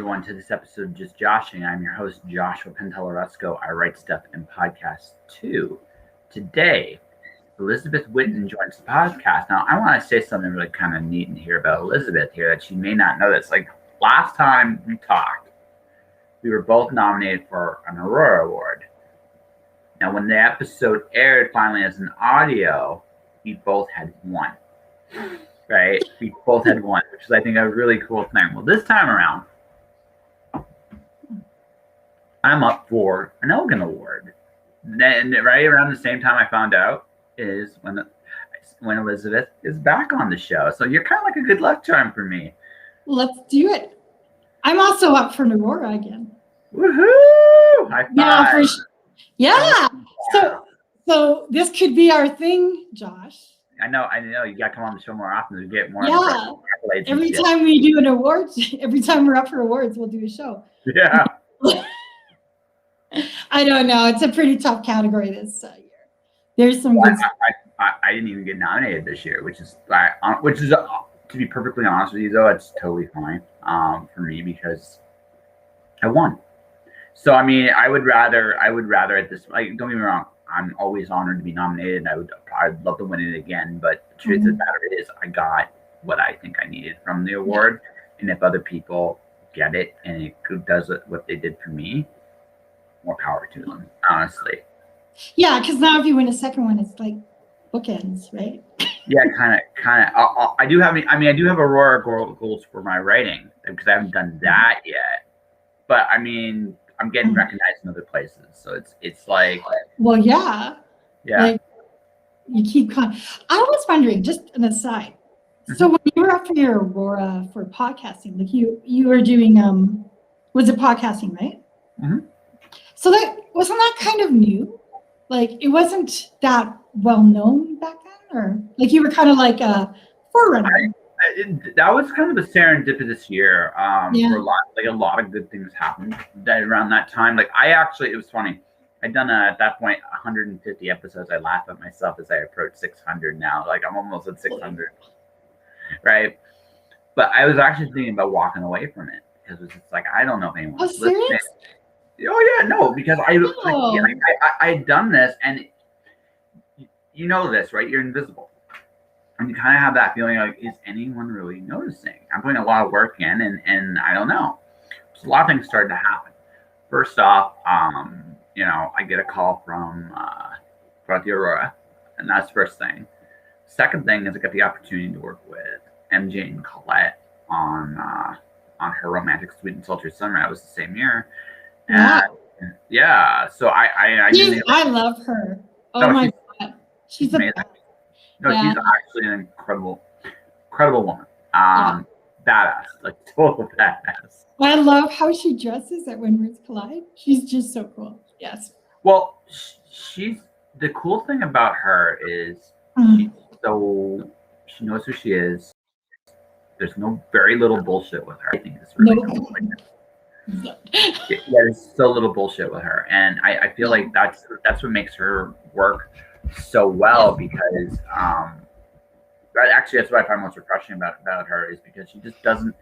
everyone, to this episode of Just Joshing. I'm your host, Joshua Pentelarusco. I write stuff in podcast 2. Today, Elizabeth Whitton joins the podcast. Now, I want to say something really kind of neat in here about Elizabeth here that she may not know this. Like, last time we talked, we were both nominated for an Aurora Award. Now, when the episode aired finally as an audio, we both had one. Right? We both had one, which is, I think, a really cool thing. Well, this time around, I'm up for an Elgin Award. And right around the same time I found out is when Elizabeth is back on the show. So you're kind of like a good luck charm for me. Let's do it. I'm also up for an Aurora again. Woohoo! High five. Yeah. So this could be our thing, Josh. I know. You got to come on the show more often to get more. Yeah. Every time we do an award, every time we're up for awards, we'll do a show. Yeah. I don't know. It's a pretty tough category this year. There's some good stuff. I didn't even get nominated this year, which is to be perfectly honest with you, though, it's totally fine for me because I won. So I mean, I would rather at this, like, don't get me wrong, I'm always honored to be nominated. I'd love to win it again, but the truth of the matter is, I got what I think I needed from the award, and if other people get it and it does what they did for me, more power to them, honestly. Yeah, because now if you win a second one, it's like bookends, right? Yeah, kind of. I do have Aurora goals for my writing because I haven't done that yet. But I mean, I'm getting recognized in other places, so it's like. Well, yeah. Yeah. Like, you keep. I was wondering, just an aside. So when you were up for your Aurora for podcasting, like you were doing was it podcasting, right? Mm-hmm. So that wasn't that kind of new? Like, it wasn't that well known back then, or like you were kind of like a forerunner. That was kind of a serendipitous year. Yeah. A lot of good things happened around that time. Like, it was funny. I'd done at that point 150 episodes. I laugh at myself as I approach 600 now. Like, I'm almost at 600, right? But I was actually thinking about walking away from it because it was just like, I don't know if anyone's listening. Serious? Oh yeah, no, because I had done this, and you know this, right? You're invisible. And you kind of have that feeling like, is anyone really noticing? I'm putting a lot of work in, and I don't know. So a lot of things started to happen. First off, I get a call from the Aurora, and that's the first thing. Second thing is I got the opportunity to work with MJ and Colette on her Romantic Sweet and Sultry Summer. That was the same year. Yeah. Yeah. So I love her. Oh my God. She's amazing. No, she's actually an incredible woman. Badass, like total badass. I love how she dresses at When Worlds Collide. She's just so cool. Yes. Well, she's the cool thing about her is she knows who she is. There's very little bullshit with her. I think it's really cool. There's so little bullshit with her, and I feel like that's what makes her work so well because that's what I find most refreshing about her is because she just doesn't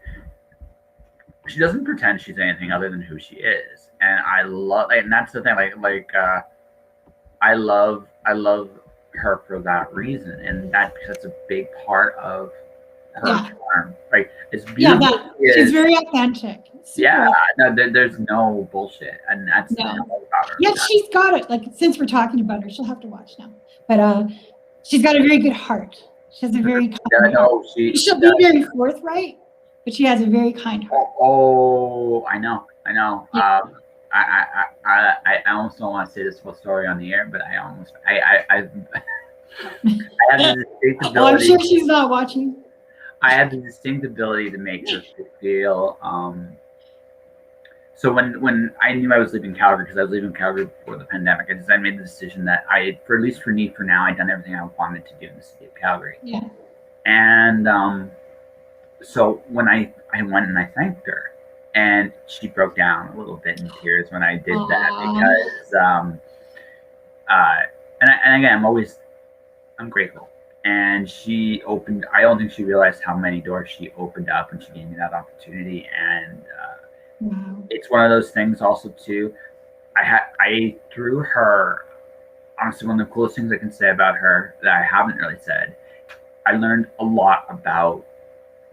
pretend she's anything other than who she is, and and that's the thing, I love her for that reason, and that's a big part of her charm, right? It's beautiful. She's very authentic. No, there's no bullshit, and that's the thing about her. Yeah, she's got it. Like, since we're talking about her, she'll have to watch now. But she's got a very good heart. She has a very kind heart. She'll be very forthright, but she has a very kind heart. Oh, I know. Yeah. I almost don't want to say this whole story on the air, but I have the distinct ability. I'm sure she's not watching. I had the distinct ability to make her feel. So when I knew I was leaving Calgary, because I was leaving Calgary before the pandemic, I made the decision that at least for now, I'd done everything I wanted to do in the city of Calgary. Yeah. And so when I went and I thanked her, and she broke down a little bit in tears when I did that because, and again, I'm grateful. And I don't think she realized how many doors she opened up, and she gave me that opportunity. And Wow. It's one of those things also too. I through her, honestly, one of the coolest things I can say about her that I haven't really said, I learned a lot about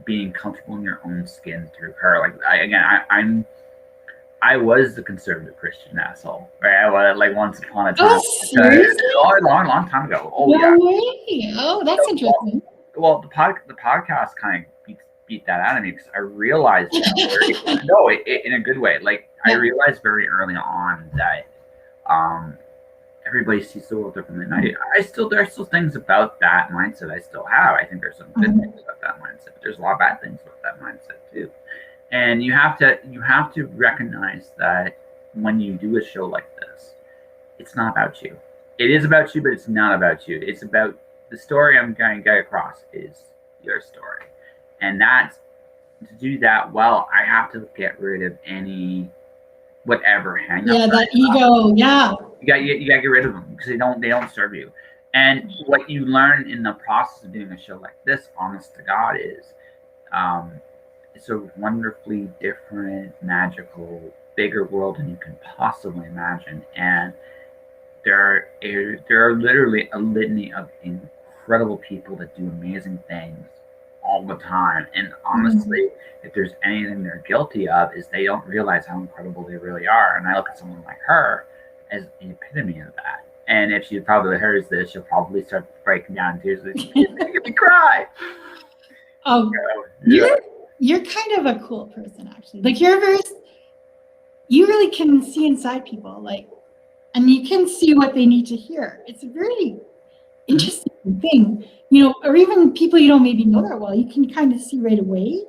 being comfortable in your own skin through her. Like I was the conservative Christian asshole, right? I was, like once upon a time. Oh, seriously? A long time ago. Oh no yeah. way. Oh, that's interesting. Well, the podcast kind of beat that out of me because I realized that no, in a good way. Like I realized very early on that um, everybody sees the world differently. And there's still things about that mindset I still have. I think there's some good things about that mindset, but there's a lot of bad things about that mindset too. And you have to recognize that when you do a show like this, it's not about you. It is about you, but it's not about you. It's about the story I'm going to get across is your story. And that's to do that well, I have to get rid of any whatever hang up. Yeah, that ego. Yeah. You got to get rid of them because they don't serve you. And what you learn in the process of doing a show like this, honest to God, is it's a wonderfully different, magical, bigger world than you can possibly imagine. And there are literally a litany of incredible people that do amazing things all the time. And honestly, if there's anything they're guilty of, is they don't realize how incredible they really are. And I look at someone like her as the epitome of that. And if she probably hears this, she'll probably start breaking down in tears. Make me cry. Oh, you're kind of a cool person, actually. Like you really can see inside people, like, and you can see what they need to hear. It's a very interesting thing, or even people you don't maybe know that well, you can kind of see right away.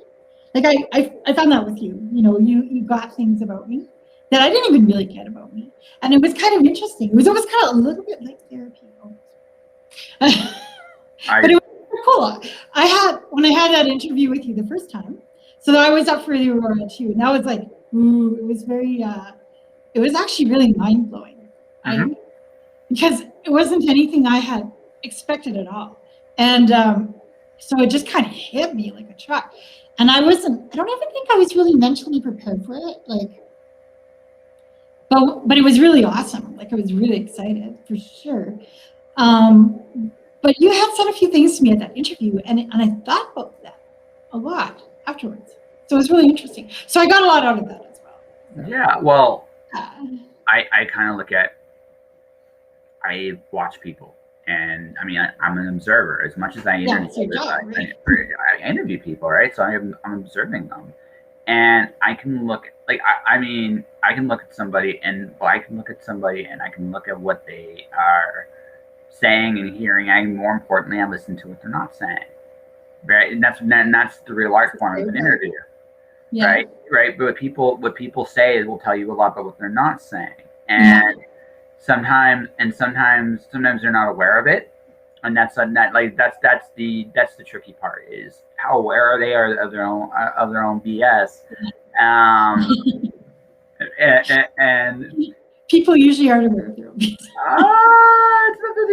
Like I found that with you. You got things about me that I didn't even really get about me, and it was kind of interesting. It was almost kind of a little bit like therapy, but it was cool. When I had that interview with you the first time, so I was up for the Aurora too, and that was like, ooh, it was very. It was actually really mind blowing, because it wasn't anything I had expected at all, and so it just kind of hit me like a truck. And I don't even think I was really mentally prepared for it, like. But it was really awesome. Like I was really excited for sure. But you had said a few things to me at that interview, and I thought about that a lot afterwards. So it was really interesting. So I got a lot out of that as well. Yeah. Well, I kind of I watch people, and I mean I'm an observer as much as I interview. I interview people, right? So I'm observing them. And I can look I can look at somebody and I can look at what they are saying and hearing, and more importantly, I listen to what they're not saying. Right? And that's the real art form of an interview. Yeah. Right. But what people say will tell you a lot about what they're not saying. And sometimes they're not aware of it. And that's the tricky part, is how aware they are of their own BS, and people usually aren't aware of their own BS. It's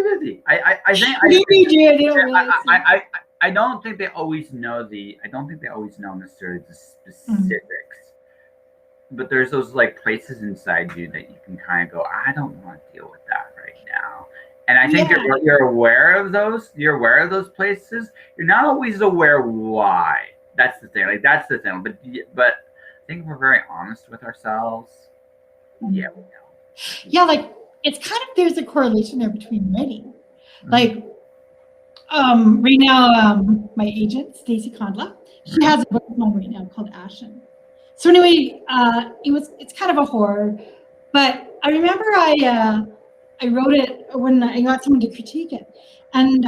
50-50. I don't think they always know necessarily the specifics, but there's those like places inside you that you can kind of go, I don't want to deal with that right now. And I think you're aware of those. You're aware of those places. You're not always aware why. That's the thing. That's the thing. But I think if we're very honest with ourselves, we know. Yeah, like it's kind of, there's a correlation there between writing. Like right now, my agent Stacy Condla, she has a book of mine right now called Ashen. So anyway, it's kind of a horror, but I remember I wrote it when I got someone to critique it, and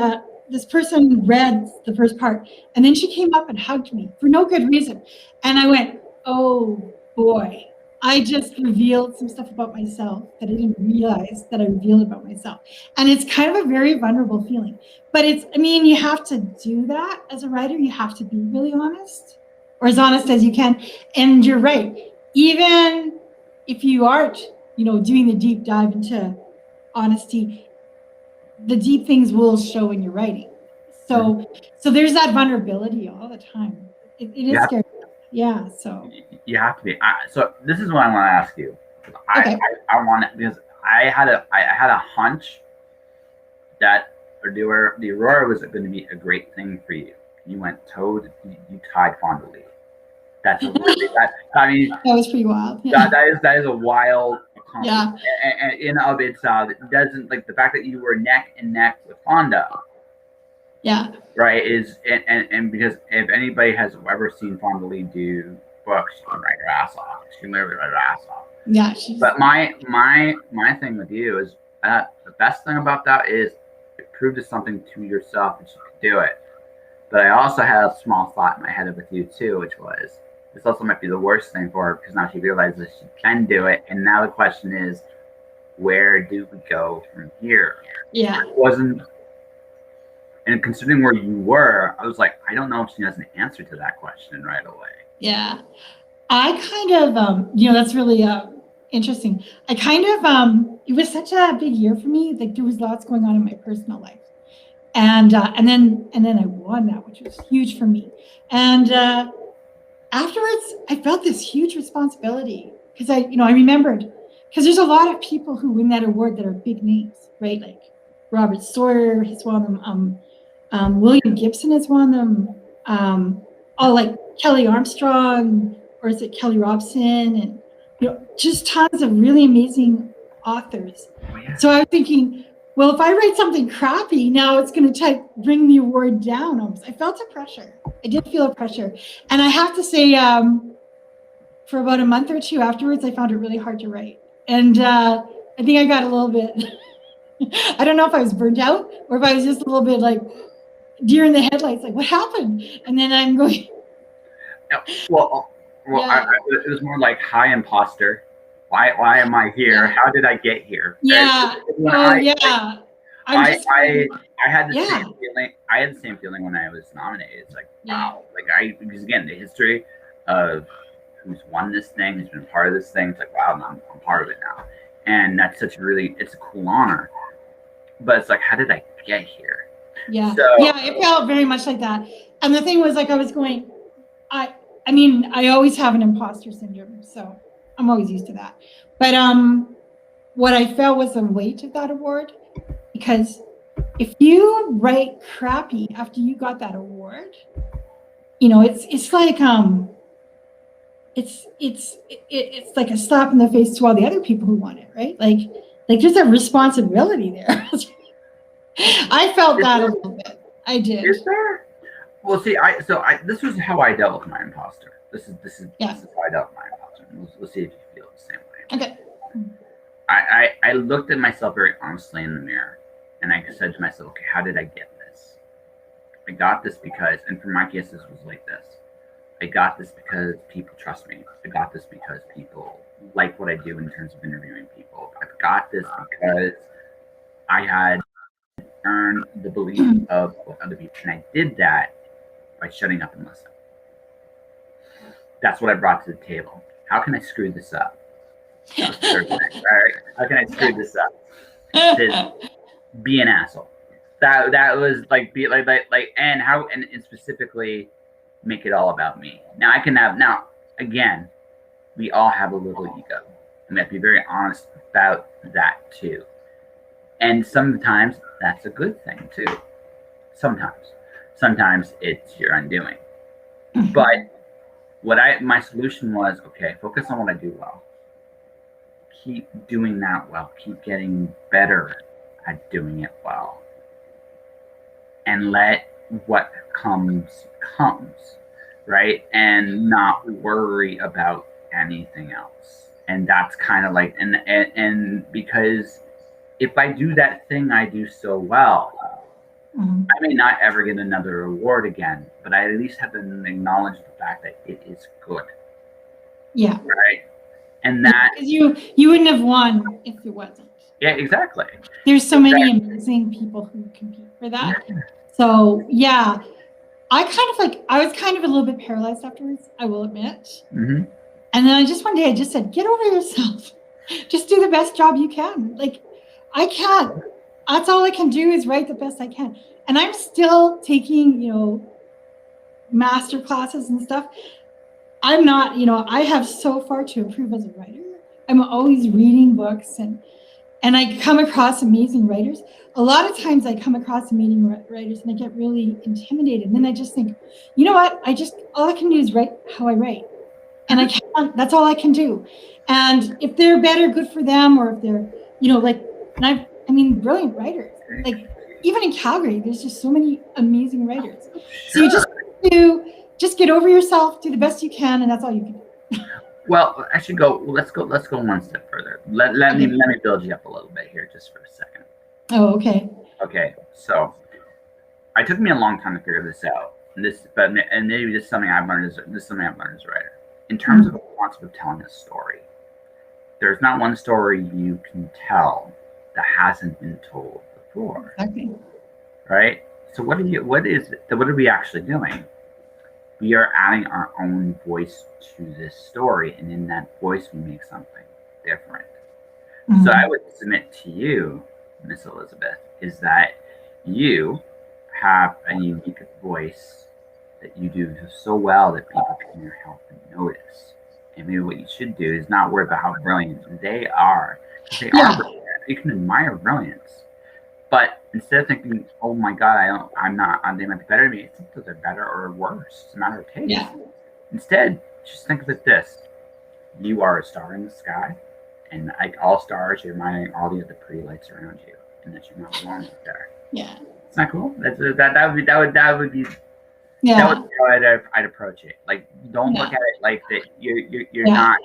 this person read the first part, and then she came up and hugged me for no good reason, and I went, oh boy, I just revealed some stuff about myself that I didn't realize that I revealed about myself. And it's kind of a very vulnerable feeling, but you have to do that as a writer. You have to be really honest, or as honest as you can. And you're right, even if you aren't, doing the deep dive into honesty, the deep things will show in your writing. So there's that vulnerability all the time. It is scary. Yeah. So you have to be. So this is what I want to ask you. okay. I want it because I had a hunch that the Aurora was going to be a great thing for you. You went toad. You tied Fond du Lis. That's a really I mean That was pretty wild. Yeah. that is a wild accomplishment. Yeah. And in of itself, it doesn't like the fact that you were neck and neck with Fonda. Yeah. Right, is and because if anybody has ever seen Fond du Lis do books, she can write her ass off. She can literally write her ass off. Yeah. But my thing with you is the best thing about that is it proved something to yourself that you could do it. But I also had a small thought in my head with you too, which was this also might be the worst thing for her because now she realizes she can do it, and now the question is, where do we go from here? Yeah. It wasn't. And considering where you were, I was like, I don't know if she has an answer to that question right away. Yeah. I kind of, that's really interesting. I kind of, it was such a big year for me. Like there was lots going on in my personal life. And then I won that, which was huge for me. And afterwards, I felt this huge responsibility because I remembered because there's a lot of people who win that award that are big names, right? Like Robert Sawyer has won them. William Gibson has won them. Like Kelly Armstrong, or is it Kelly Robson, and just tons of really amazing authors. Oh, yeah. So I was thinking, well, if I write something crappy, now it's going to bring the award down. Almost. I felt a pressure. I did feel a pressure, and I have to say, for about a month or two afterwards, I found it really hard to write, and I think I got a little bit. I don't know if I was burnt out or if I was just a little bit like deer in the headlights, like what happened? And then I'm going. Well, yeah. It was more like, hi, imposter. Why am I here? Yeah. How did I get here? Yeah. I had the same feeling. I had the same feeling when I was nominated. It's like, wow. Like because again, the history of who's won this thing, who's been part of this thing. It's like, wow, I'm part of it now. And that's it's a cool honor. But it's like, how did I get here? Yeah. It felt very much like that. And the thing was, like, I was going, I always have an imposter syndrome, so I'm always used to that. But what I felt was the weight of that award, because if you write crappy after you got that award, it's like it's like a slap in the face to all the other people who won it, right? Like there's a responsibility there. I felt that a little bit. I did. Is there? Well, see, this was how I dealt with my imposter. This is how I dealt with my imposter. We'll see if you feel the same way. Okay. I looked at myself very honestly in the mirror, and I said to myself, okay, how did I get this? I got this because, and for my case, this was like this. I got this because people trust me. I got this because people like what I do in terms of interviewing people. I've got this because I had earned the belief of other people, and I did that by shutting up and listening. That's what I brought to the table. How can I screw this up? How can I screw this up? Be an asshole. That was like and specifically make it all about me. Now again, we all have a little ego, and we have to be very honest about that too. And sometimes that's a good thing too. Sometimes it's your undoing. But my solution was, okay, focus on what I do well. Keep doing that well. Keep getting better at doing it well. And let what comes, right? And not worry about anything else. And that's kind of like, and because if I do that thing I do so well, I may not ever get another award again, but I at least have to acknowledge the fact that it is good. Yeah. Right. And that because you wouldn't have won if it wasn't. Yeah, exactly. There's so many amazing people who compete for that. Yeah. So yeah, I was kind of a little bit paralyzed afterwards, I will admit. Mm-hmm. And then one day I just said, get over yourself. Just do the best job you can. Like, I can't. That's all I can do is write the best I can. And I'm still taking, master classes and stuff. I'm not, I have so far to improve as a writer. I'm always reading books and I come across amazing writers. A lot of times I come across amazing writers and I get really intimidated. And then I just think, you know what? All I can do is write how I write. And that's all I can do. And if they're better, good for them. Or if they're, brilliant writers. Like even in Calgary, there's just so many amazing writers. So you just get over yourself, do the best you can, and that's all you can do. Well, let's go one step further. Let me build you up a little bit here just for a second. Oh, okay. Okay, so it took me a long time to figure this out. And maybe this is something I've learned as a writer. In terms of the concept of telling a story, there's not one story you can tell that hasn't been told before. Okay. Right? So what are we actually doing? We are adding our own voice to this story, and in that voice we make something different. So I would submit to you, Miss Elizabeth, is that you have a unique voice that you do so well that people can help and notice. And maybe what you should do is not worry about how brilliant they are. They are brilliant. You can admire brilliance. But instead of thinking, oh my God, they might be better than me, it's not that they're better or worse. It's a matter of taste. Yeah. Instead, just think of it this. You are a star in the sky, and like all stars, you're admiring all the other pretty lights around you, and that you're not alone up there. Yeah. It's not cool. That would be yeah. That would be how I'd approach it. Like, don't look at it like that. You're not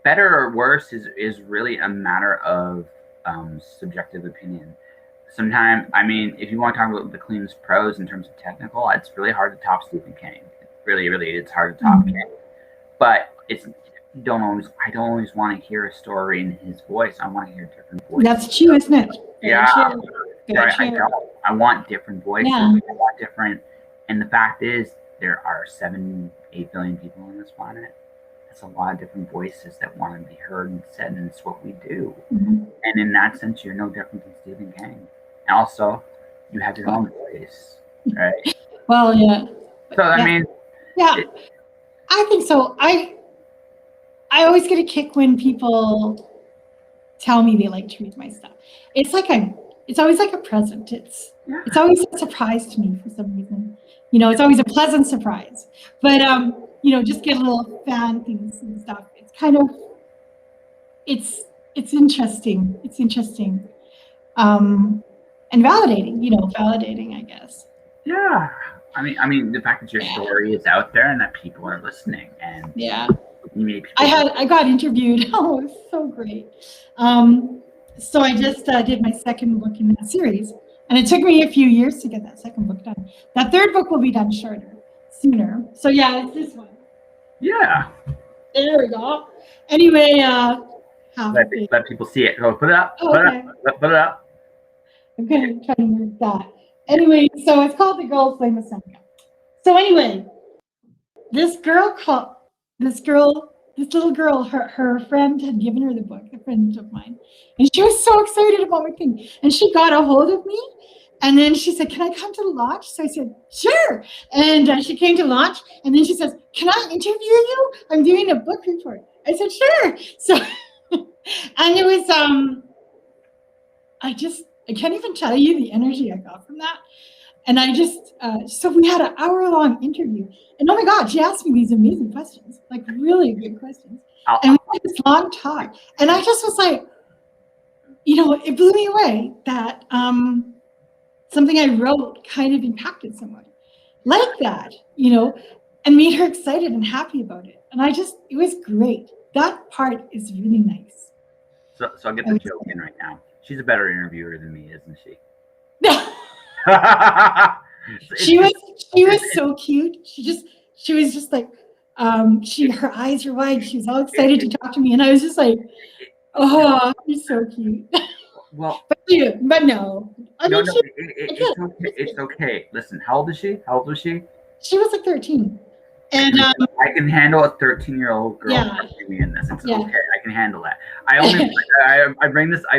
better or worse. Is really a matter of subjective opinion. Sometimes, if you want to talk about the cleanest prose in terms of technical, it's really hard to top Stephen King. Really, it's hard to top King. But I don't always want to hear a story in his voice. I want to hear a different voice. That's true, isn't it? Yeah. I want different voices. Yeah. I want different. And the fact is, there are 7-8 billion people on this planet. That's a lot of different voices that want to be heard and said, and it's what we do. And in that sense, you're no different than Stephen King. And also, you have your own voice, right? Well, yeah. So yeah, I think so. I always get a kick when people tell me they like to read my stuff. It's always like a present. It's always a surprise to me for some reason. It's always a pleasant surprise. But just get a little fan things and stuff. It's kind of it's interesting. It's interesting. And validating, I guess. Yeah. The fact that your story is out there and that people are listening, and I got interviewed. Oh, it was so great. So I just did my second book in that series, and it took me a few years to get that second book done. That third book will be done sooner. So it's this one. Yeah. There we go. Anyway, let people see it. Go put it up. Oh, okay. Put it up. I'm going to try to move that. Anyway, so it's called The Girl Flame of Seneca. So anyway, this little girl, her friend had given her the book, a friend of mine, and she was so excited about my thing. And she got a hold of me, and then she said, "Can I come to the launch?" So I said, "Sure." And she came to launch, and then she says, "Can I interview you? I'm doing a book report." I said, "Sure." So, and it was, I can't even tell you the energy I got from that. And I just, so we had an hour-long interview. And oh my God, she asked me these amazing questions, like really good questions. And we had this long talk. And I just was like, it blew me away that something I wrote kind of impacted someone like that, and made her excited and happy about it. And it was great. That part is really nice. So I'll get the joke in right now. She's a better interviewer than me, isn't she? She was so cute. She was just like, her eyes were wide. She was all excited to talk to me, and I was just like, oh, you're so cute. Well, but no. It's okay. Listen, how old is she? She was like 13. And I can handle a 13-year-old girl me in this. It's okay. I can handle that. I bring this up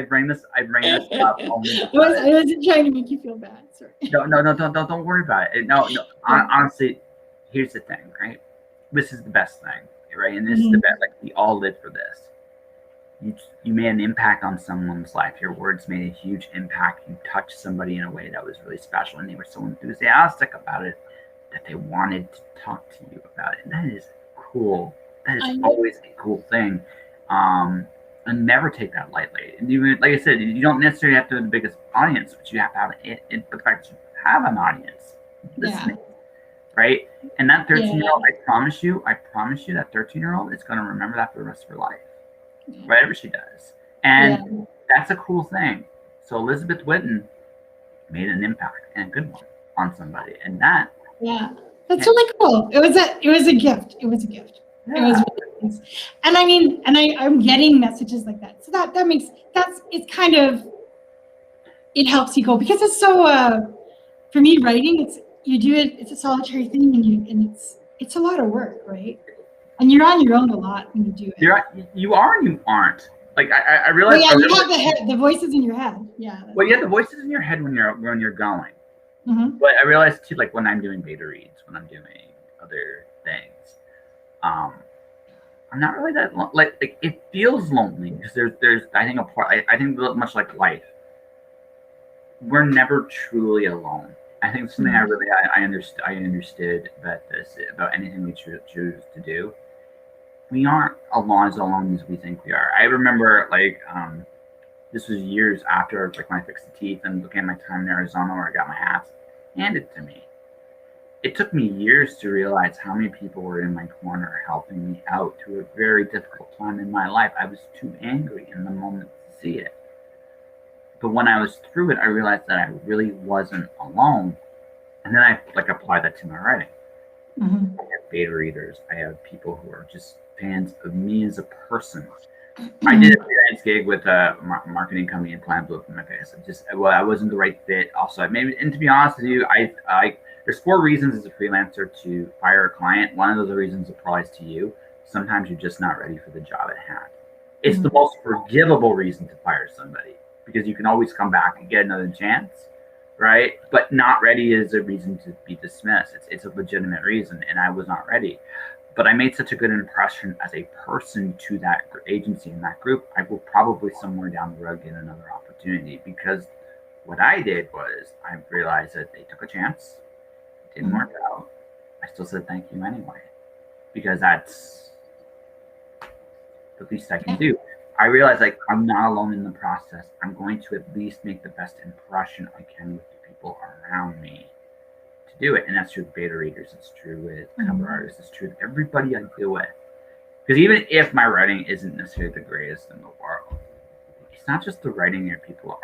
only. I wasn't trying to make you feel bad. Sorry. No, don't worry about it. No. Honestly, here's the thing, right? this is the best thing, right? And this is the best. Like we all live for this. You made an impact on someone's life. Your words made a huge impact. You touched somebody in a way that was really special, and they were so enthusiastic about it that they wanted to talk to you about it. And that is cool. That is always a cool thing. And never take that lightly. And even like I said, you don't necessarily have to have the biggest audience, but you have to have it. The fact that you have an audience listening, right? And that 13-year-old, I promise you, that 13-year-old is going to remember that for the rest of her life, whatever she does. And that's a cool thing. So Elizabeth Whitton made an impact, and a good one, on somebody, and that. Yeah, that's really cool. It was a gift. It was a gift. Yeah. It was really nice. And I mean, I'm getting messages like that. So it's kind of, it helps you go, because it's so, for me, writing, it's a solitary thing, and it's a lot of work, right? And you're on your own a lot when you do it. You are and you aren't. Like I realize. Well, yeah, you have the voices in your head. Yeah. Well, you have the voices in your head when you're going. Mm-hmm. But I realize too, like when I'm doing beta reads, when I'm doing other things, I'm not really that like it feels lonely, because there's I think much like life, we're never truly alone. I think something I understood about anything we choose to do. We aren't as alone as we think we are. I remember this was years after like when I fixed the teeth and looking at my time in Arizona where I got my ass handed to me. It took me years to realize how many people were in my corner helping me out through a very difficult time in my life. I was too angry in the moment to see it. But when I was through it, I realized that I really wasn't alone. And then I applied that to my writing. Mm-hmm. I have beta readers. I have people who are just fans of me as a person. Mm-hmm. I did a freelance gig with a marketing company and client blew up in my face. I wasn't the right fit. Also, and to be honest with you, there's 4 reasons as a freelancer to fire a client. One of those reasons applies to you. Sometimes you're just not ready for the job at hand. It's the most forgivable reason to fire somebody, because you can always come back and get another chance, right? But not ready is a reason to be dismissed. It's a legitimate reason, and I was not ready. But I made such a good impression as a person to that agency and that group, I will probably somewhere down the road get another opportunity, because what I did was I realized that they took a chance. It didn't work out. I still said thank you anyway, because that's the least I can do. I realized I'm not alone in the process. I'm going to at least make the best impression I can with the people around me to do it. And that's true with beta readers. It's true with cover artists. It's true with everybody I deal with. Because even if my writing isn't necessarily the greatest in the world, it's not just the writing here. People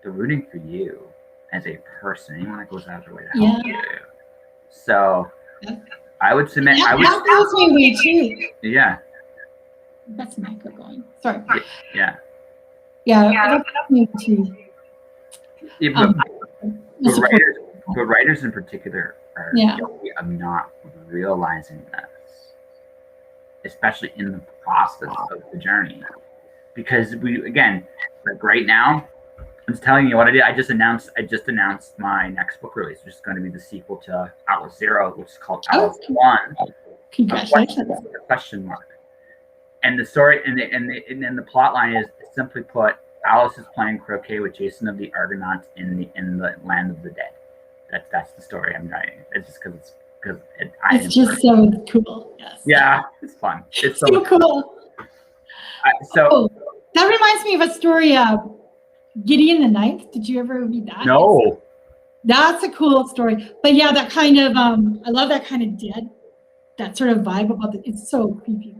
they're rooting for you as a person. Anyone that goes out of their way to help you. So I would submit. That feels my way too. Yeah. That's micro going. Sorry. Yeah. That's me too. Yeah, but writers in particular are guilty of not realizing this, especially in the process of the journey. Because right now, I'm just telling you what I did. I just announced my next book release, which is going to be the sequel to Atlas Zero, which is called Atlas One. Congratulations. Question mark. And the story and then the plot line is, simply put, Alice is playing croquet with Jason of the Argonauts in the land of the dead. That's the story I'm writing. It's just because it's just so cool. Yes. Yeah, it's fun. It's so cool. That reminds me of a story. Gideon the Ninth. Did you ever read that? No. That's a cool story. But yeah, that kind of I love that kind of dead, that sort of vibe about it. It's so creepy.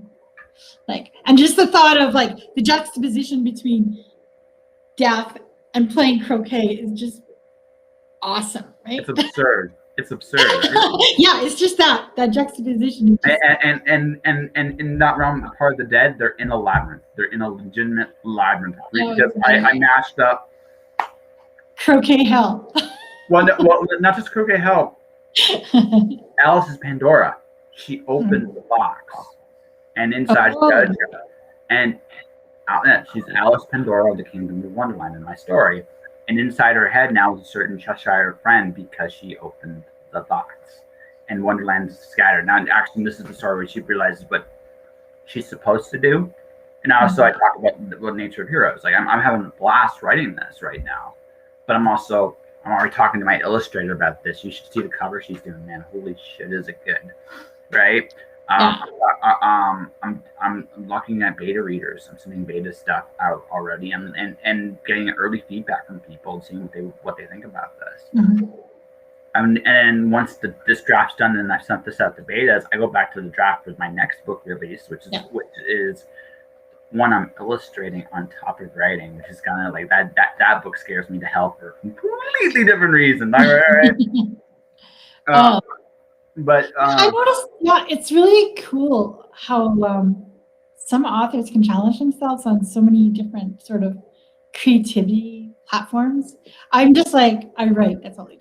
And just the thought of the juxtaposition between death and playing croquet is just awesome, right? It's absurd. It's absurd. Yeah, it's just that juxtaposition. And that realm, part of the dead, they're in a labyrinth. They're in a legitimate labyrinth. Because I mashed up croquet hell. Well, not just croquet hell. Alice is Pandora. She opened the box. And inside she's Alice Pandora of the Kingdom of Wonderland in my story. And inside her head now is a certain Cheshire friend, because she opened the box. and Wonderland's scattered. Now, actually, this is the story where she realizes what she's supposed to do. And also, I talk about the nature of heroes. Like, I'm having a blast writing this right now, but I'm already talking to my illustrator about this. You should see the cover she's doing, man. Holy shit, is it good, right? I'm looking at beta readers. I'm sending beta stuff out already, and getting early feedback from people and seeing what they think about this. And once this draft's done and I've sent this out to betas, I go back to the draft with my next book release, which is one I'm illustrating on top of writing, which is kind of like that book scares me to hell for a completely different reason. Right? But I noticed, it's really cool how some authors can challenge themselves on so many different sort of creativity platforms. I'm just like, I write, that's all I do.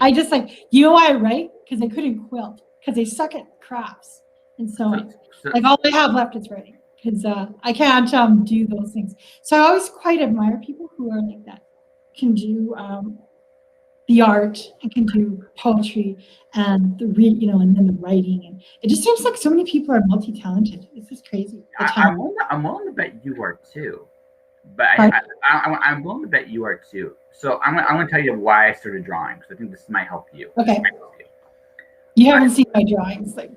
I just like, I write? Because I couldn't quilt, because I suck at crafts and sewing. Like all I have left is writing, because I can't do those things. So I always quite admire people who are like that, can do the art and can do poetry and and then the writing, and it just seems like so many people are multi-talented. It's just crazy. I'm willing to bet you are too, but I'm willing to bet you are too. So I'm going to tell you why I started drawing, because I think this might help you. Okay. You haven't seen my drawings, like.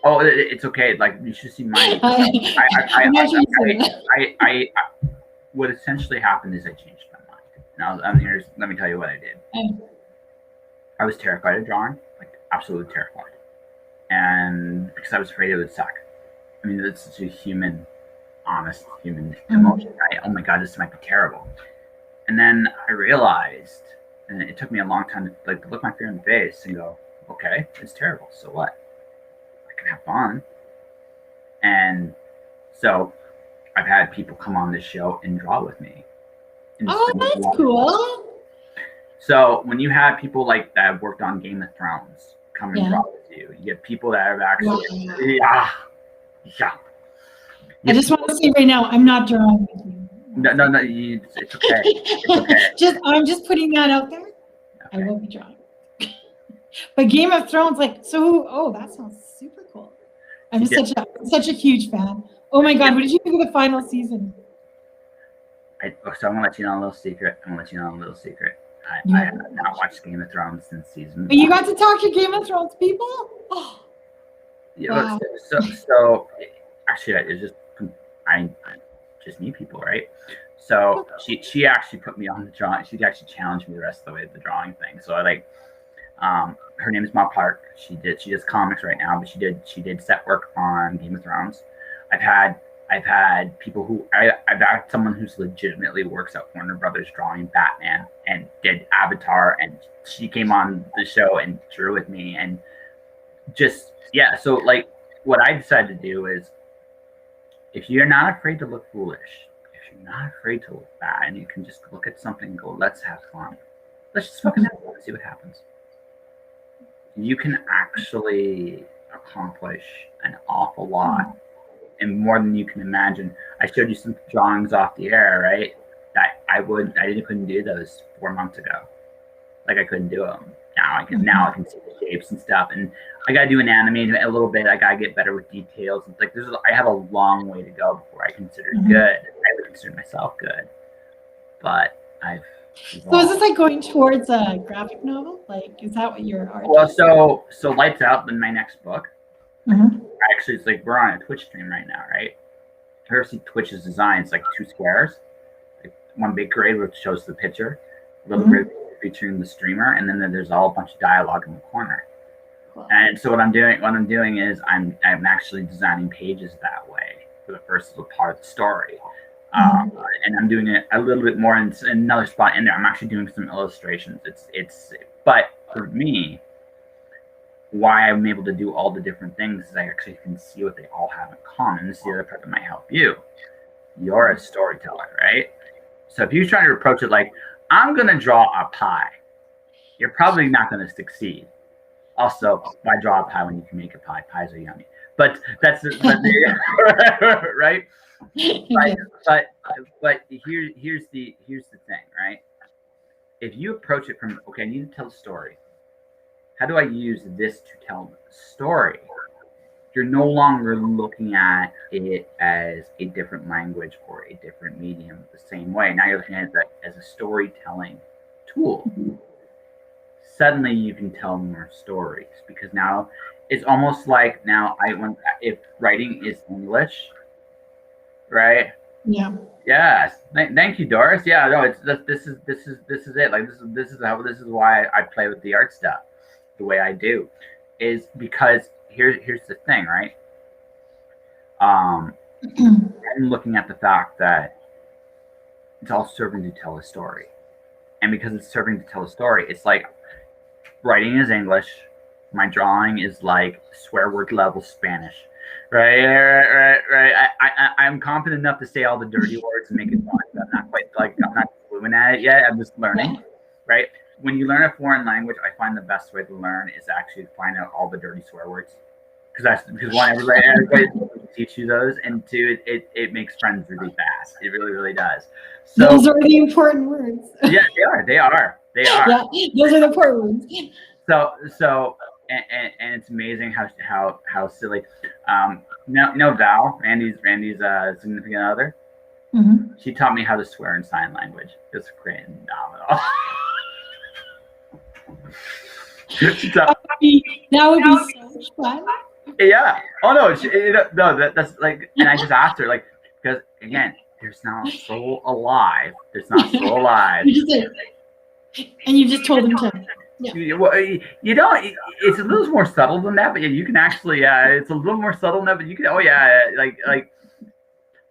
Oh, it's okay. Like, you should see mine. What essentially happened is I changed my mind. Now, let me tell you what I did. I was terrified of drawing, like absolutely terrified, and because I was afraid it would suck. I mean, it's such a honest human emotion, right? Oh my God, this might be terrible. And then I realized, and it took me a long time to look my fear in the face and go, okay, it's terrible. So what? I can have fun. And so I've had people come on this show and draw with me. Oh, that's cool. So when you have people like that have worked on Game of Thrones come and draw with you, you get people that have actually, I just want to say right now, I'm not drawing with you. No, it's okay. It's okay. I'm just putting that out there. Okay. I will be drawing. But Game of Thrones, that sounds super cool. I'm such a huge fan. Oh my God, what did you think of the final season? So I'm gonna let you know a little secret. I have not watched Game of Thrones since season. But you got to talk to Game of Thrones people? Oh. Yeah. Wow. So actually, I just meet people, right? So she actually put me on the drawing. She actually challenged me the rest of the way to the drawing thing. So her name is Ma Park. She does comics right now, but she did set work on Game of Thrones. I've had people who I've had someone who's legitimately works at Warner Brothers drawing Batman and did Avatar, and she came on the show and drew with me, and so what I decided to do is, if you're not afraid to look foolish, if you're not afraid to look bad, and you can just look at something and go, let's have fun. Let's just fucking have fun and see what happens. You can actually accomplish an awful lot, and more than you can imagine. I showed you some drawings off the air, right? That I couldn't do those 4 months ago. Like, I couldn't do them. Now I can see the shapes and stuff, and I gotta do an animated a little bit. I gotta get better with details. It's like I have a long way to go before I consider good. I would consider myself good, but I've. So is this like going towards a graphic novel? Like, is that what your art? Well, so Lights Out in my next book. Actually, it's like we're on a Twitch stream right now, right? You ever see Twitch's design? It's like 2 squares, like one big grid which shows the picture, a little grid featuring the streamer, and then there's all a bunch of dialogue in the corner. Cool. And so what I'm doing is I'm actually designing pages that way for the first little part of the story. And I'm doing it a little bit more in another spot in there. I'm actually doing some illustrations. But for me, why I'm able to do all the different things is I actually can see what they all have in common. This is the other part that might help you. You're a storyteller, right? So if you're trying to approach it like, I'm going to draw a pie, you're probably not going to succeed. Also, why draw a pie when you can make a pie? Pies are yummy. But that's right. But here's the thing, right? If you approach it from, okay, I need to tell a story. how do I use this to tell a story? You're no longer looking at it as a different language or a different medium the same way. Now you're looking at it as a storytelling tool. Suddenly you can tell more stories because now it's almost like if writing is English, right? Yeah. Yes. Thank you, Doris. Yeah, no, it's this is it. Like this is why I play with the art stuff the way I do, is because here's the thing, right? I'm looking at the fact that it's all serving to tell a story, and because it's serving to tell a story, it's like writing is English, my drawing is like swear word level Spanish. Right. I'm confident enough to say all the dirty words and make it fun. I'm not fluent at it yet. I'm just learning. Yeah. Right. When you learn a foreign language, I find the best way to learn is actually to find out all the dirty swear words. Because one, everybody teach you those, and two, it makes friends really fast. It really, really does. So those are the important words. Yeah, they are. Yeah, those are the important words. So and it's amazing how silly. Val, Randy's significant other. Mm-hmm. She taught me how to swear in sign language. It's phenomenal. That would be so much fun. Yeah. Oh no, that's like, and I just asked her, like, because again, there's not a soul alive. There's not a soul alive. And you just told them to. Yeah. Well, it's a little more subtle than that, but yeah, you can actually, it's a little more subtle than that, but you can,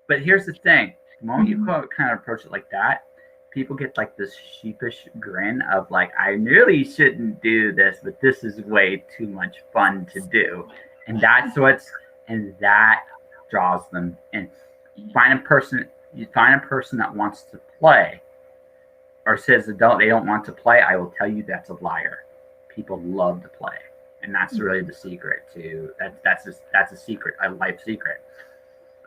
but here's the thing. The moment you kind of approach it like that, people get like this sheepish grin of like, I really shouldn't do this, but this is way too much fun to do. And that draws them in. You find a person that wants to play, or says they don't want to play, I will tell you that's a liar. People love to play, and that's really the secret to that's a secret, a life secret.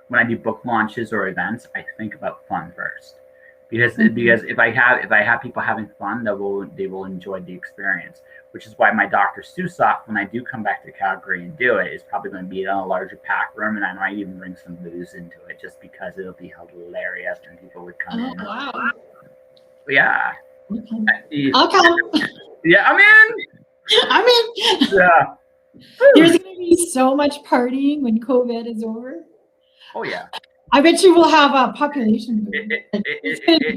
When I do book launches or events, I think about fun first, because if I have people having fun, they will enjoy the experience. Which is why my Dr. Seuss off, when I do come back to Calgary and do it, is probably going to be in a larger pack room, and I might even bring some booze into it, just because it'll be hilarious and people would come in. Wow. Yeah. I'll come. Yeah, I'm in. Yeah. There's going to be so much partying when COVID is over. Oh yeah. I bet you will have a population. It's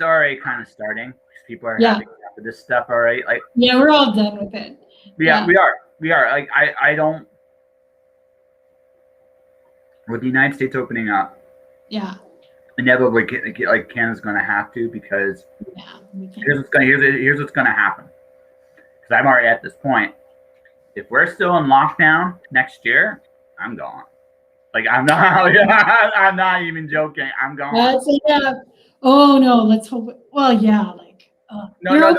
already kind of starting. People are having enough of this stuff already. Like, yeah, we're all done with it. Yeah, we are. Like, I don't. With the United States opening up. Yeah. Inevitably, like Canada's going to have to, because here's what's going to happen. Because I'm already at this point. If we're still in lockdown next year, I'm gone. Like, I'm not even joking. I'm gone. Oh no, let's hope. Well, yeah, like no.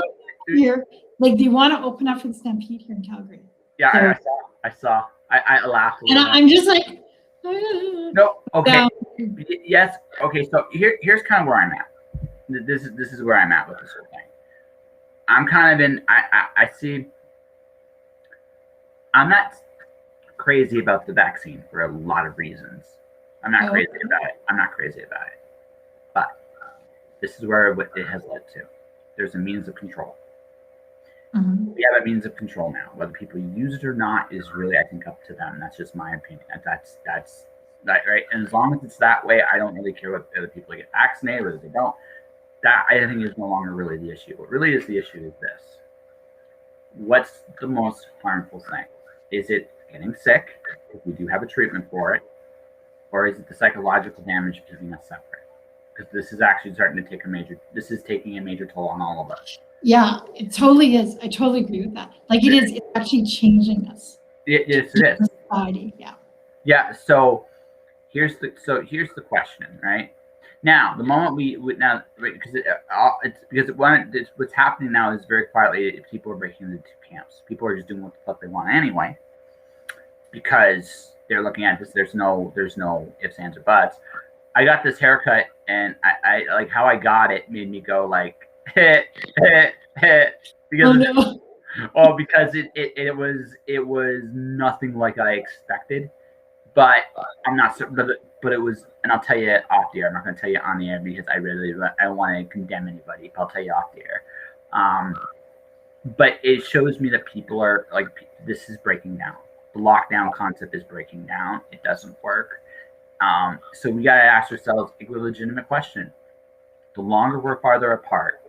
Here, like they want to open up for the Stampede here in Calgary. Yeah, so, I saw. I laughed. And I'm just like. No. Okay. Yes. Okay. So here's kind of where I'm at. This is where I'm at with this whole thing. I'm kind of in. I see. I'm not crazy about the vaccine for a lot of reasons. I'm not crazy about it. But this is where it has led to. There's a means of control. Mm-hmm. We have a means of control now. Whether people use it or not is really, I think, up to them. That's just my opinion. That's right. And as long as it's that way, I don't really care whether people get vaccinated, whether they don't. That, I think, is no longer really the issue. What really is the issue is this: what's the most harmful thing? Is it getting sick, if we do have a treatment for it, or is it the psychological damage of keeping us separate? Because this is actually starting to take taking a major toll on all of us. Yeah, it totally is. I totally agree with that. Like it's actually changing us. It is. Society, yeah. Yeah. So here's the question, right? Now, the moment what's happening now is very quietly, people are breaking into two camps. People are just doing what the fuck they want anyway, because they're looking at this. There's no ifs, ands, or buts. I got this haircut, and I like how I got it made me go like, because Well, because it was nothing like I expected, but I'm not certain. But it was, and I'll tell you off the air. I'm not going to tell you on the air because I don't want to condemn anybody. But I'll tell you off the air. But it shows me that people are like, this is breaking down. The lockdown concept is breaking down. It doesn't work. So we got to ask ourselves a legitimate question. The longer we're farther apart,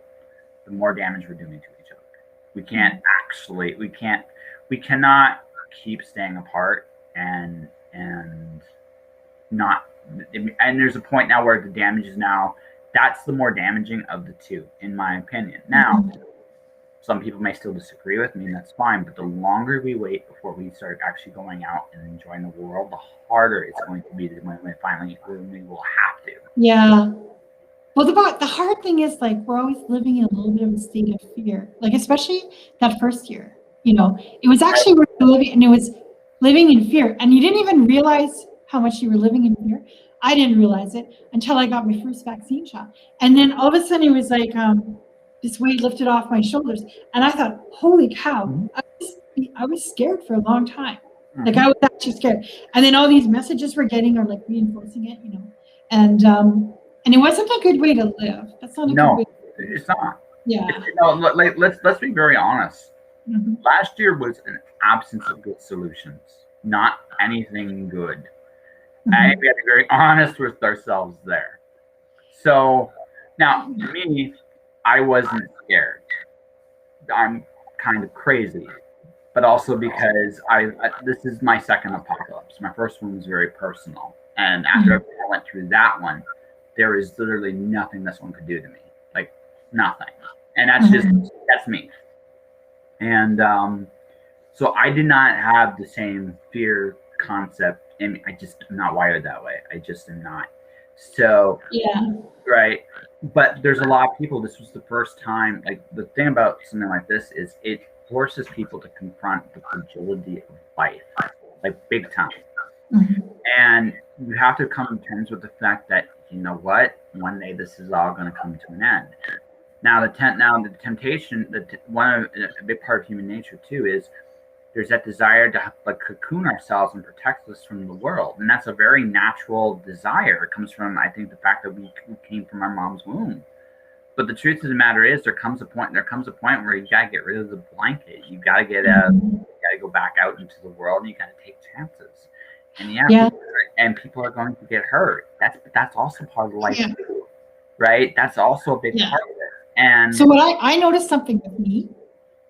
the more damage we're doing to each other. We cannot keep staying apart and not, and there's a point now where the damage is now, that's the more damaging of the two, in my opinion. Now, some people may still disagree with me, and that's fine, but the longer we wait before we start actually going out and enjoying the world, the harder it's going to be when we will have to. Yeah. Well, the hard thing is, like, we're always living in a little bit of a state of fear, like, especially that first year. It was actually living, and it was living in fear, and you didn't even realize how much you were living in fear. I didn't realize it until I got my first vaccine shot, and then all of a sudden it was like this weight lifted off my shoulders, and I thought, "Holy cow!" I was scared for a long time. Like, I was actually scared, and then all these messages we're getting are like reinforcing it, and it wasn't a good way to live. That's not a good way. It's not. Yeah. Let's be very honest. Last year was an absence of good solutions, not anything good. And we have to be very honest with ourselves there. So now, to me, I wasn't scared. I'm kind of crazy, but also because this is my second apocalypse. My first one was very personal, and after I went through that one, there is literally nothing this one could do to me, like nothing. And that's me. And so I did not have the same fear concept. And I just am not wired that way. I just am not. So, right. But there's a lot of people, this was the first time, like, the thing about something like this is it forces people to confront the fragility of life, like, big time. And you have to come to terms with the fact that, you know what, one day this is all going to come to an end. Now, the temptation, a big part of human nature too is there's that desire to, like, cocoon ourselves and protect us from the world, and that's a very natural desire. It comes from, I think, the fact that we came from our mom's womb. But the truth of the matter is, there comes a point where you gotta get rid of the blanket. You gotta you gotta go back out into the world, and you gotta take chances. And people are going to get hurt. That's also part of life too, right? That's also a big part of it. And so what I noticed something with me,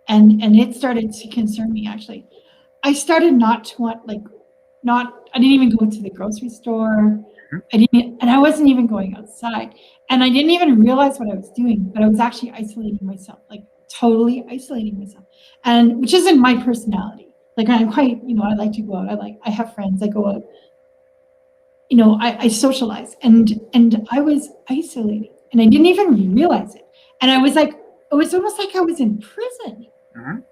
and it started to concern me, actually. I started not to want, I didn't even go to the grocery store. And I wasn't even going outside, and I didn't even realize what I was doing, but I was actually isolating myself, like totally isolating myself, and which isn't my personality. Like, I'm quite, I like to go out. I have friends. I go out. I socialize, and I was isolating, and I didn't even realize it. And I was like, it was almost like I was in prison. And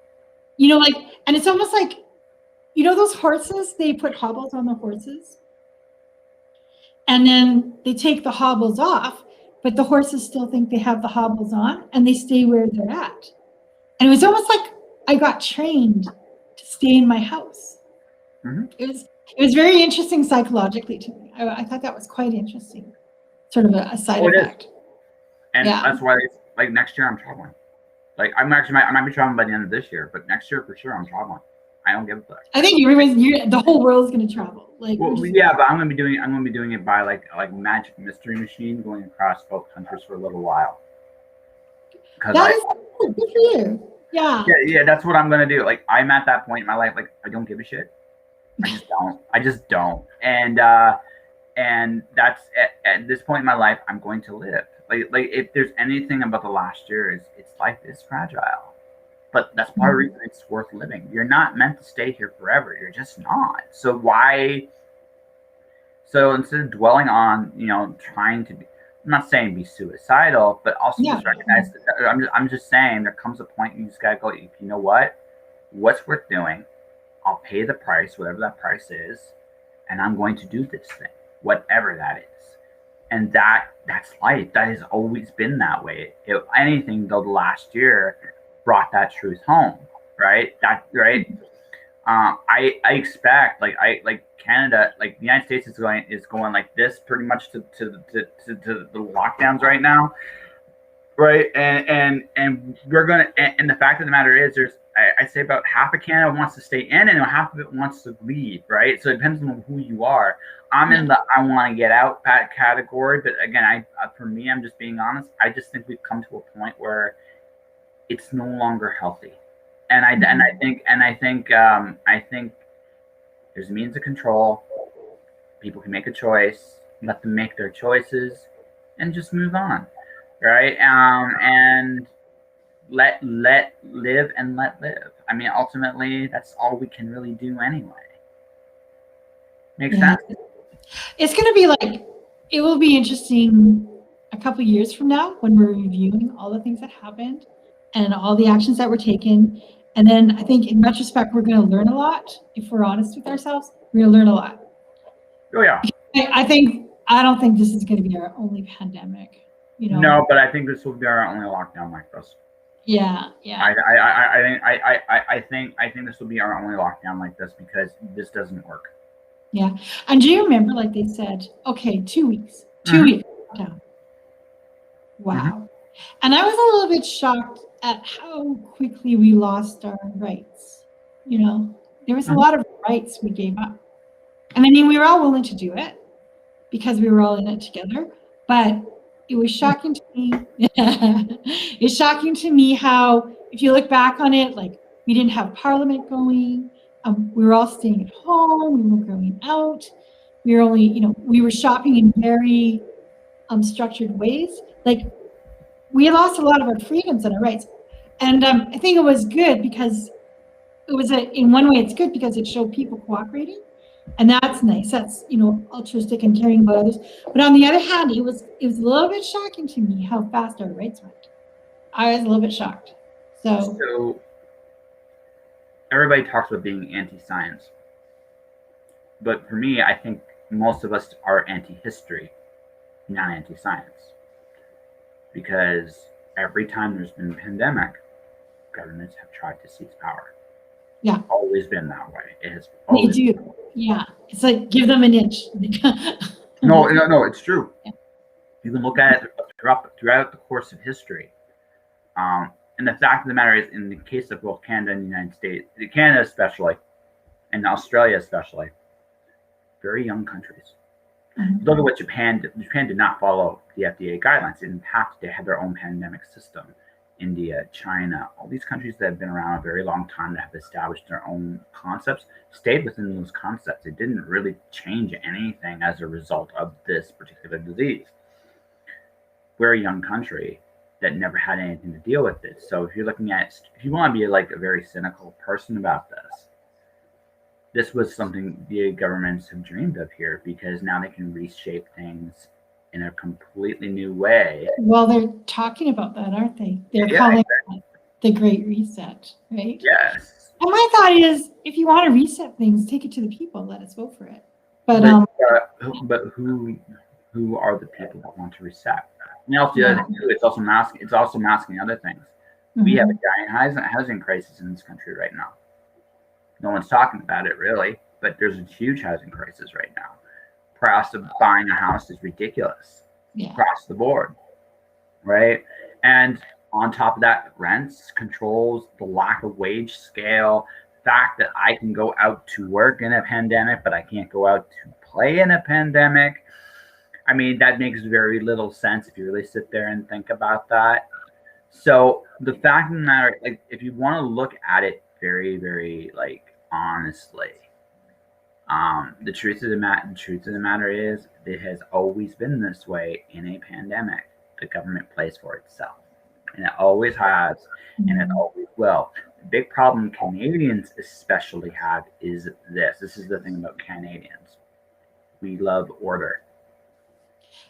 it's almost like, those horses, they put hobbles on the horses, and then they take the hobbles off, but the horses still think they have the hobbles on, and they stay where they're at. And it was almost like I got trained to stay in my house. It was very interesting psychologically to me. I thought that was quite interesting, sort of a side effect. And that's why, like, next year I'm traveling. Like, I might be traveling by the end of this year, but next year for sure I'm traveling. I don't give a fuck. I think the whole world is going to travel. Like, but I'm going to be doing it by like magic mystery machine, going across both countries for a little while. That is good for you. Yeah. Yeah, that's what I'm going to do. Like, I'm at that point in my life, like, I don't give a shit. I just don't. And that's at this point in my life, I'm going to live. Like if there's anything about the last year, it's life is fragile. But that's part of the reason it's worth living. You're not meant to stay here forever. You're just not. So instead of dwelling on, trying to be, I'm not saying be suicidal, but also just recognize that I'm just saying there comes a point you just gotta go, you know what's worth doing? I'll pay the price, whatever that price is, and I'm going to do this thing, whatever that is. And that's life. That has always been that way. If anything, though, the last year brought that truth home, right? That right. I expect like Canada, like the United States is going like this pretty much to the lockdowns right now, right? And we're gonna and the fact of the matter is there's I say about half of Canada wants to stay in and half of it wants to leave, right? So it depends on who you are. I'm in the I want to get out category, but again, for me, I'm just being honest. I just think we've come to a point where it's no longer healthy, and I think there's a means of control. People can make a choice. Let them make their choices, and just move on, right? And let live and let live. I mean, ultimately, that's all we can really do anyway. Makes sense. It's going to be like, it will be interesting a couple years from now when we're reviewing all the things that happened and all the actions that were taken. And then I think in retrospect, we're going to learn a lot. If we're honest with ourselves, we're going to learn a lot. Oh yeah. I don't think this is going to be our only pandemic. You know. No, but I think this will be our only lockdown like this. Yeah. I think this will be our only lockdown like this because this doesn't work. Yeah. And do you remember, like they said, okay, 2 weeks, 2 weeks down. Wow. And I was a little bit shocked at how quickly we lost our rights. You know, there was a lot of rights we gave up. And I mean, we were all willing to do it because we were all in it together. But it was shocking to me. It's shocking to me how, if you look back on it, like we didn't have Parliament going. We were all staying at home. We weren't going out. We were only, we were shopping in very structured ways. Like we lost a lot of our freedoms and our rights. And I think it was good because it was in one way it's good because it showed people cooperating. And that's nice. That's, altruistic and caring about others. But on the other hand, it was a little bit shocking to me how fast our rights went. I was a little bit shocked. So everybody talks about being anti-science. But for me, I think most of us are anti-history, not anti-science. Because every time there's been a pandemic, governments have tried to seize power. Yeah. It's always been that way. It has always been that way. Yeah. It's like, give them an inch. No, it's true. Yeah. You can look at it throughout the course of history. And the fact of the matter is, in the case of both Canada and the United States, Canada especially, and Australia especially, very young countries. Look at what Japan did. Japan did not follow the FDA guidelines. They didn't have to. They had their own pandemic system. India, China, all these countries that have been around a very long time that have established their own concepts, stayed within those concepts. It didn't really change anything as a result of this particular disease. We're a young country that never had anything to deal with it. So if you're looking at, if you want to be like a very cynical person about this was something the governments have dreamed of here because now they can reshape things in a completely new way. Well, they're talking about that, aren't they? They're calling it the Great Reset, right? Yes. And my thought is, if you want to reset things, take it to the people. Let us vote for it. But who are the people that want to reset? And also, it's also masking other things. We have a giant housing crisis in this country right now. No one's talking about it really, but there's a huge housing crisis right now. Price of buying a house is ridiculous across the board, right? And on top of that, rents, controls, the lack of wage scale, the fact that I can go out to work in a pandemic, but I can't go out to play in a pandemic. I mean, that makes very little sense if you really sit there and think about that. So the fact of the matter, like, if you want to look at it very, very, like, honestly, the truth of the matter is, it has always been this way in a pandemic. The government plays for itself, and it always has, and it always will. The big problem Canadians especially have is this. This is the thing about Canadians. We love order.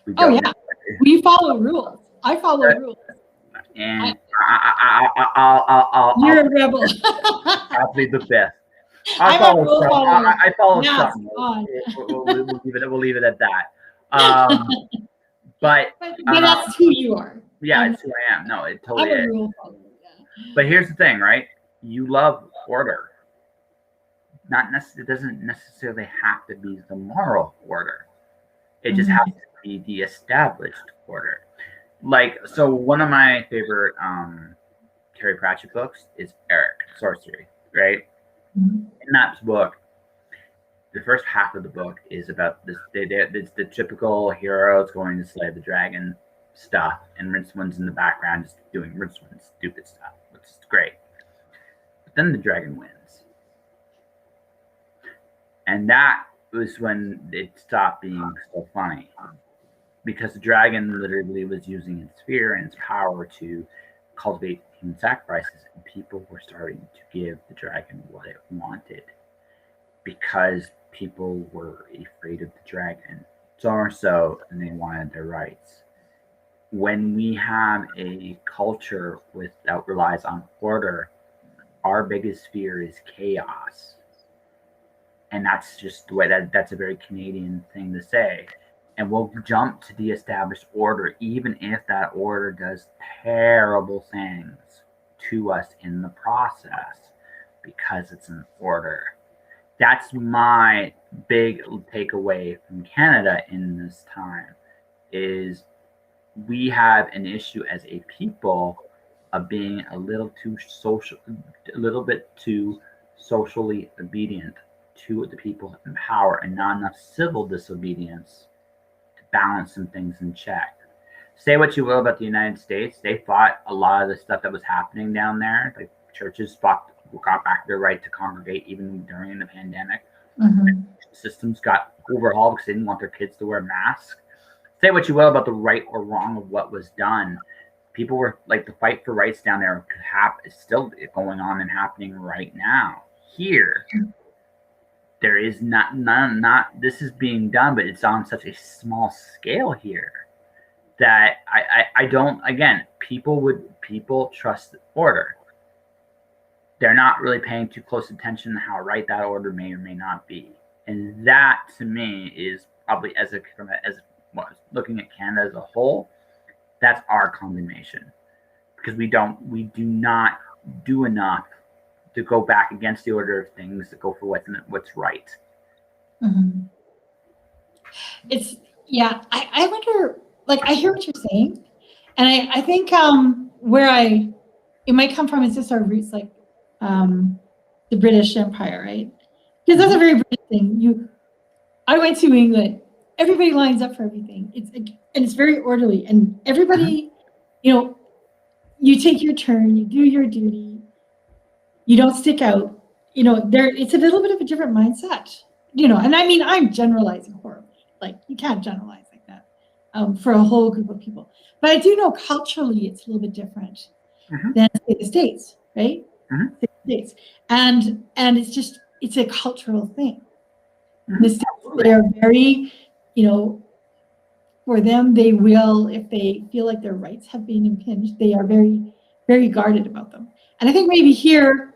We follow rules. I follow rules. And you're a rebel. I'll be the best. I follow something. We'll leave it at that. But that's who you are. Yeah, it's who I am. No, it totally is. But here's the thing, right? you love order. It doesn't necessarily have to be the moral order. It just has to be the established order. Like, so one of my favorite Terry Pratchett books is Eric Sorcery, right? Mhm. In that book, the first half of the book is about this. It's the typical heroes going to slay the dragon stuff, and Rincewind's in the background just doing Rincewind stupid stuff, which is great. But then the dragon wins, and that was when it stopped being so funny, because the dragon literally was using its fear and its power to cultivate human sacrifices, and people were starting to give the dragon what it wanted because people were afraid of the dragon, so much so, and they wanted their rights. When we have a culture that relies on order, our biggest fear is chaos, and that's just the way that's a very Canadian thing to say. And we'll jump to the established order, even if that order does terrible things to us in the process, because it's an order. That's my big takeaway from Canada in this time is we have an issue as a people of being a little bit too socially obedient to the people in power and not enough civil disobedience to balance some things in check. Say what you will about the United States, they fought a lot of the stuff that was happening down there. Like churches got back their right to congregate even during the pandemic. Mhm. Systems got overhauled because they didn't want their kids to wear masks. Say what you will about the right or wrong of what was done. People were like, the fight for rights down there is still going on and happening right now. Here, there is not this is being done, but it's on such a small scale here that I don't, again, people trust the order. They're not really paying too close attention to how right that order may or may not be. And that to me is probably looking at Canada as a whole, that's our condemnation. Because we do not do enough to go back against the order of things, to go for what's right. Mhm. It's, yeah, I wonder, like, I hear what you're saying, and I think where it might come from is just our roots, like the British Empire, right? Because that's a very British thing. I went to England. Everybody lines up for everything. And it's very orderly, and everybody, you take your turn, you do your duty, you don't stick out. It's a little bit of a different mindset. And I mean, I'm generalizing horribly. Like, you can't generalize like that for a whole group of people. But I do know culturally it's a little bit different than, say, the States, right? The States. And it's a cultural thing. The States, they're very, for them, they will, if they feel like their rights have been impinged, they are very, very guarded about them. And I think maybe here,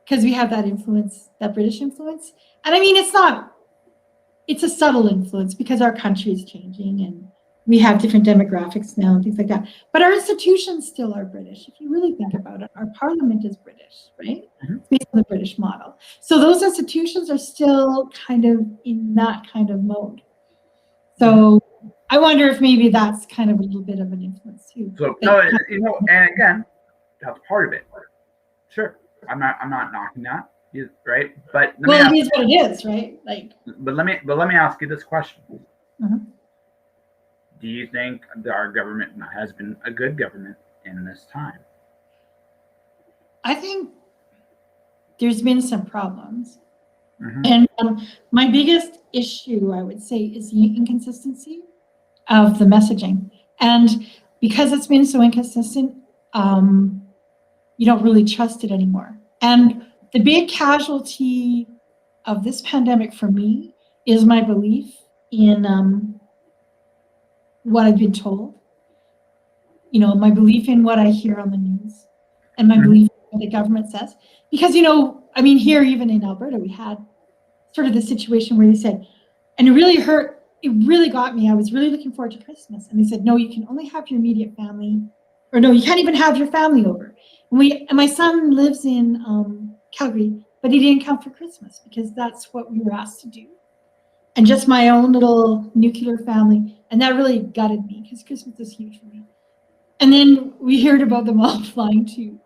because we have that influence, that British influence, and I mean, it's a subtle influence because our country is changing and we have different demographics now and things like that. But our institutions still are British. If you really think about it, our parliament is British, right? It's based on the British model. So those institutions are still kind of in that kind of mode. So I wonder if maybe that's kind of a little bit of an influence too. So no, and again, that's part of it. Sure, I'm not knocking that, right? But it is what it is, right? Like, but let me ask you this question: Do you think that our government has been a good government in this time? I think there's been some problems. And my biggest issue, I would say, is the inconsistency of the messaging. And because it's been so inconsistent, you don't really trust it anymore. And the big casualty of this pandemic for me is my belief in what I've been told, my belief in what I hear on the news, and my belief in what the government says. Because, I mean, here, even in Alberta, we had sort of the situation where they said, and it really hurt, it really got me. I was really looking forward to Christmas. And they said, no, you can only have your immediate family, or no, you can't even have your family over. And my son lives in Calgary, but he didn't come for Christmas because that's what we were asked to do. And just my own little nuclear family. And that really gutted me because Christmas is huge for me. And then we heard about them all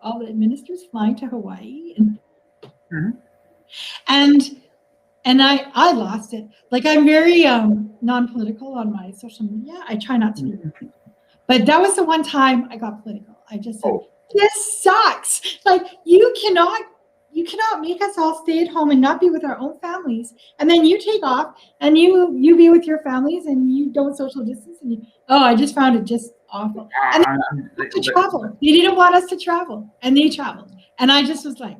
all the ministers flying to Hawaii. And I lost it. Like, I'm very non-political on my social media. I try not to be. But that was the one time I got political. I just said, this sucks. Like, you cannot make us all stay at home and not be with our own families. And then you take off and you be with your families and you don't social distance. And I just found it just awful. And they to travel. They didn't want us to travel, and they traveled. And I just was like,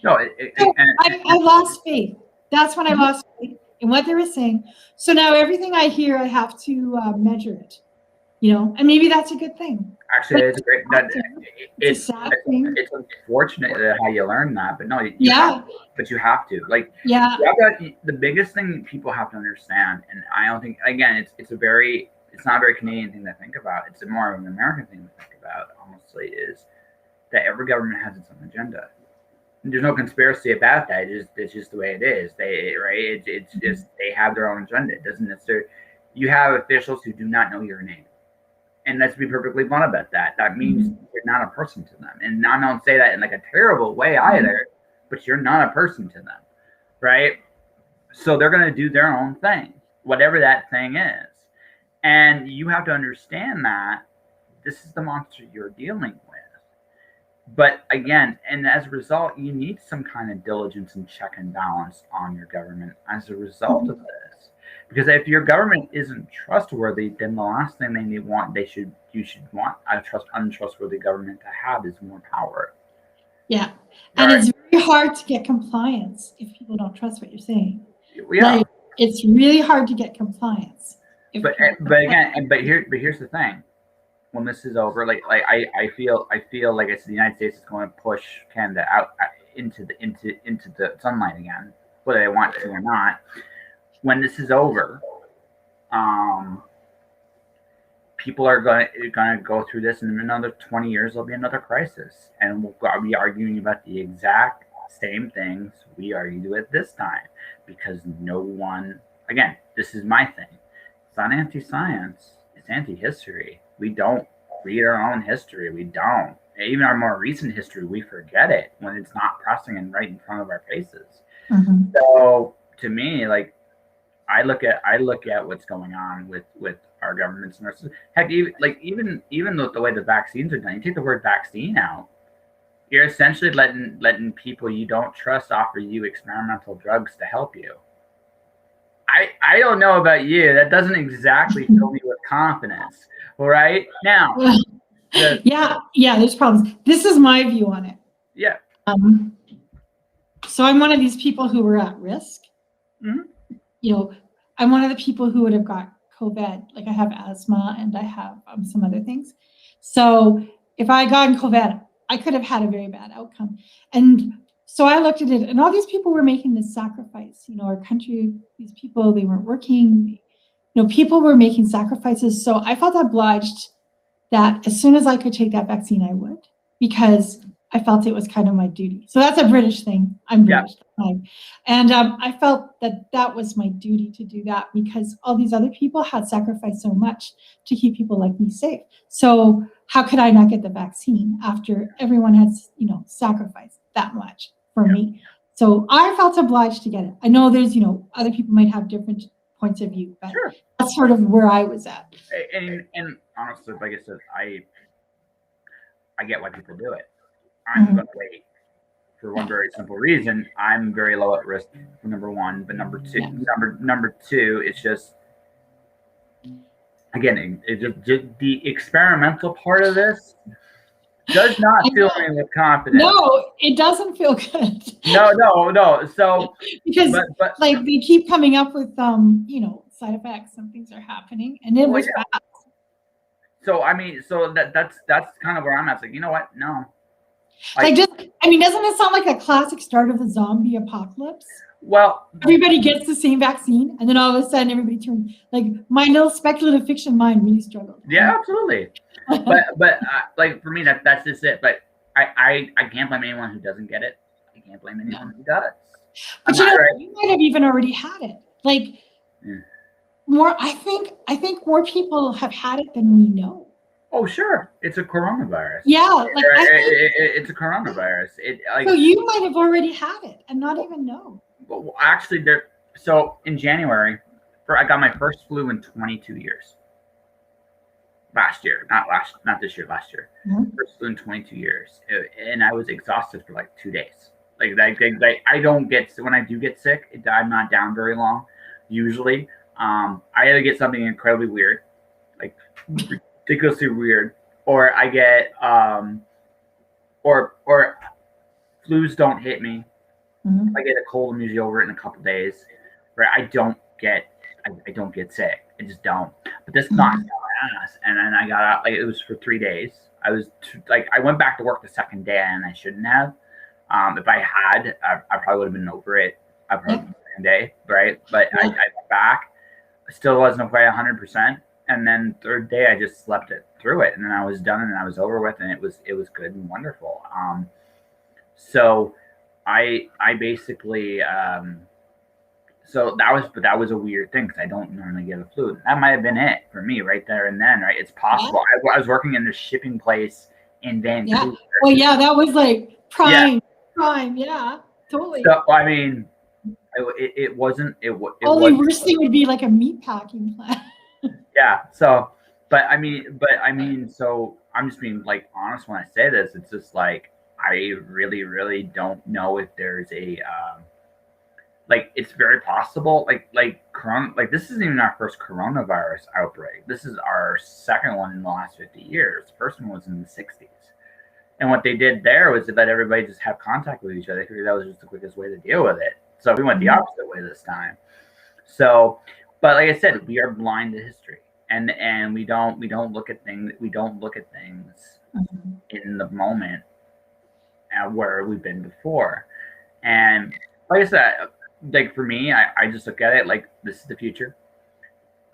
no. I lost faith. That's when I lost faith in what they were saying. So now everything I hear, I have to measure it. And maybe that's a good thing. Actually, it's great. It's unfortunate how you learn that, but no, but you have to. Like, the biggest thing people have to understand, and I don't think, again, it's not a very Canadian thing to think about. It's more of an American thing to think about, honestly, is that every government has its own agenda. There's no conspiracy about that. It's just the way it is. It's just they have their own agenda. It doesn't necessarily. You have officials who do not know your name. And let's be perfectly blunt about that. That means you're not a person to them. And I don't say that in like a terrible way either, but you're not a person to them, right? So they're going to do their own thing, whatever that thing is. And you have to understand that this is the monster you're dealing with. But again, and as a result, you need some kind of diligence and check and balance on your government as a result of this. Because if your government isn't trustworthy, then the last thing you should want a untrustworthy government to have is more power. Yeah, and it's very hard to get compliance if people don't trust what you're saying. Yeah, it's really hard to get compliance. But here's the thing: when this is over, I feel like it's the United States is going to push Canada out into the sunlight again, whether they want to or not. When this is over, people are going to go through this, and in another 20 years, there'll be another crisis, and we'll be arguing about the exact same things we argued at this time, because no one. Again, this is my thing. It's not anti-science. It's anti-history. We don't read our own history. We don't. Even our more recent history, we forget it when it's not pressing and right in front of our faces. Mm-hmm. So to me, like, I look at what's going on with our governments and our, heck, even the way the vaccines are done, you take the word vaccine out, you're essentially letting people you don't trust offer you experimental drugs to help you. I don't know about you. That doesn't exactly fill me with confidence. Right now, there's problems. This is my view on it. Yeah. So I'm one of these people who were at risk. Mm-hmm. I'm one of the people who would have got COVID. Like, I have asthma and I have some other things. So if I got COVID, I could have had a very bad outcome. And so I looked at it, and all these people were making this sacrifice. Our country, these people, they weren't working. People were making sacrifices. So I felt obliged that as soon as I could take that vaccine, I would, because I felt it was kind of my duty. So that's a British thing. I'm British. Yeah. And I felt that was my duty to do that, because all these other people had sacrificed so much to keep people like me safe. So how could I not get the vaccine after everyone has, sacrificed that much for me? So I felt obliged to get it. I know there's, other people might have different points of view, but that's sort of where I was at. And honestly, like I said, I get why people do it. I'm going to wait for one very simple reason. I'm very low at risk, number one, but number two, it's just, again, the experimental part of this does not fill me with confidence. No, it doesn't feel good. No. So because but like they keep coming up with side effects. Some things are happening, and it was bad. So that's kind of where I'm at. It's like, you know what? No. Doesn't it sound like a classic start of the zombie apocalypse? Well, everybody gets the same vaccine, and then all of a sudden everybody turns like my little speculative fiction mind really struggled. yeah, absolutely. But like for me, that's just it. But I can't blame anyone who doesn't get it. I can't blame anyone who does. But you might have even already had it. Like more, I think more people have had it than we know. Oh, sure, it's a coronavirus. Yeah, like it's a coronavirus. So you might have already had it and not even know. Well, actually, so in January, I got my first flu in 22 years. Last year, not this year, last year. First flu in 22 years, and I was exhausted for like 2 days. Like I don't get, when I do get sick, I'm not down very long. Usually, I either get something incredibly weird, like ridiculously weird, or I get or flus don't hit me. If I get a cold, I'm usually over it in a couple days. Right? I don't get sick. I just don't. But this knocked my ass, and then I got out. Like it was for 3 days. I went back to work the second day, and I shouldn't have. If I had, I probably would have been over it. I probably the second day, right? But I went back. I still wasn't quite 100%. And then third day, I just slept it through it, and then I was done, and I was over with, and it was good and wonderful. So I basically so that was a weird thing because I don't normally get a flu. That might have been it for me right there and then, right? It's possible. I was working in this shipping place in Vancouver. Yeah. Well, yeah, that was like prime, yeah, totally. So I mean, it wasn't. Only worst thing would be like a meat packing plant. Yeah. So, but I mean, so I'm just being like honest when I say this. It's just like I really, really don't know if there's a like it's very possible. Like this isn't even our first coronavirus outbreak. This is our second one in the last 50 years. The first one was in the 60s. And what they did there was to let everybody just have contact with each other. They figured that was just the quickest way to deal with it. So we went the opposite way this time. So, but like I said, we are blind to history, and we don't look at things. We don't look at things in the moment where we've been before. And like I said, like for me, I just look at it like this is the future.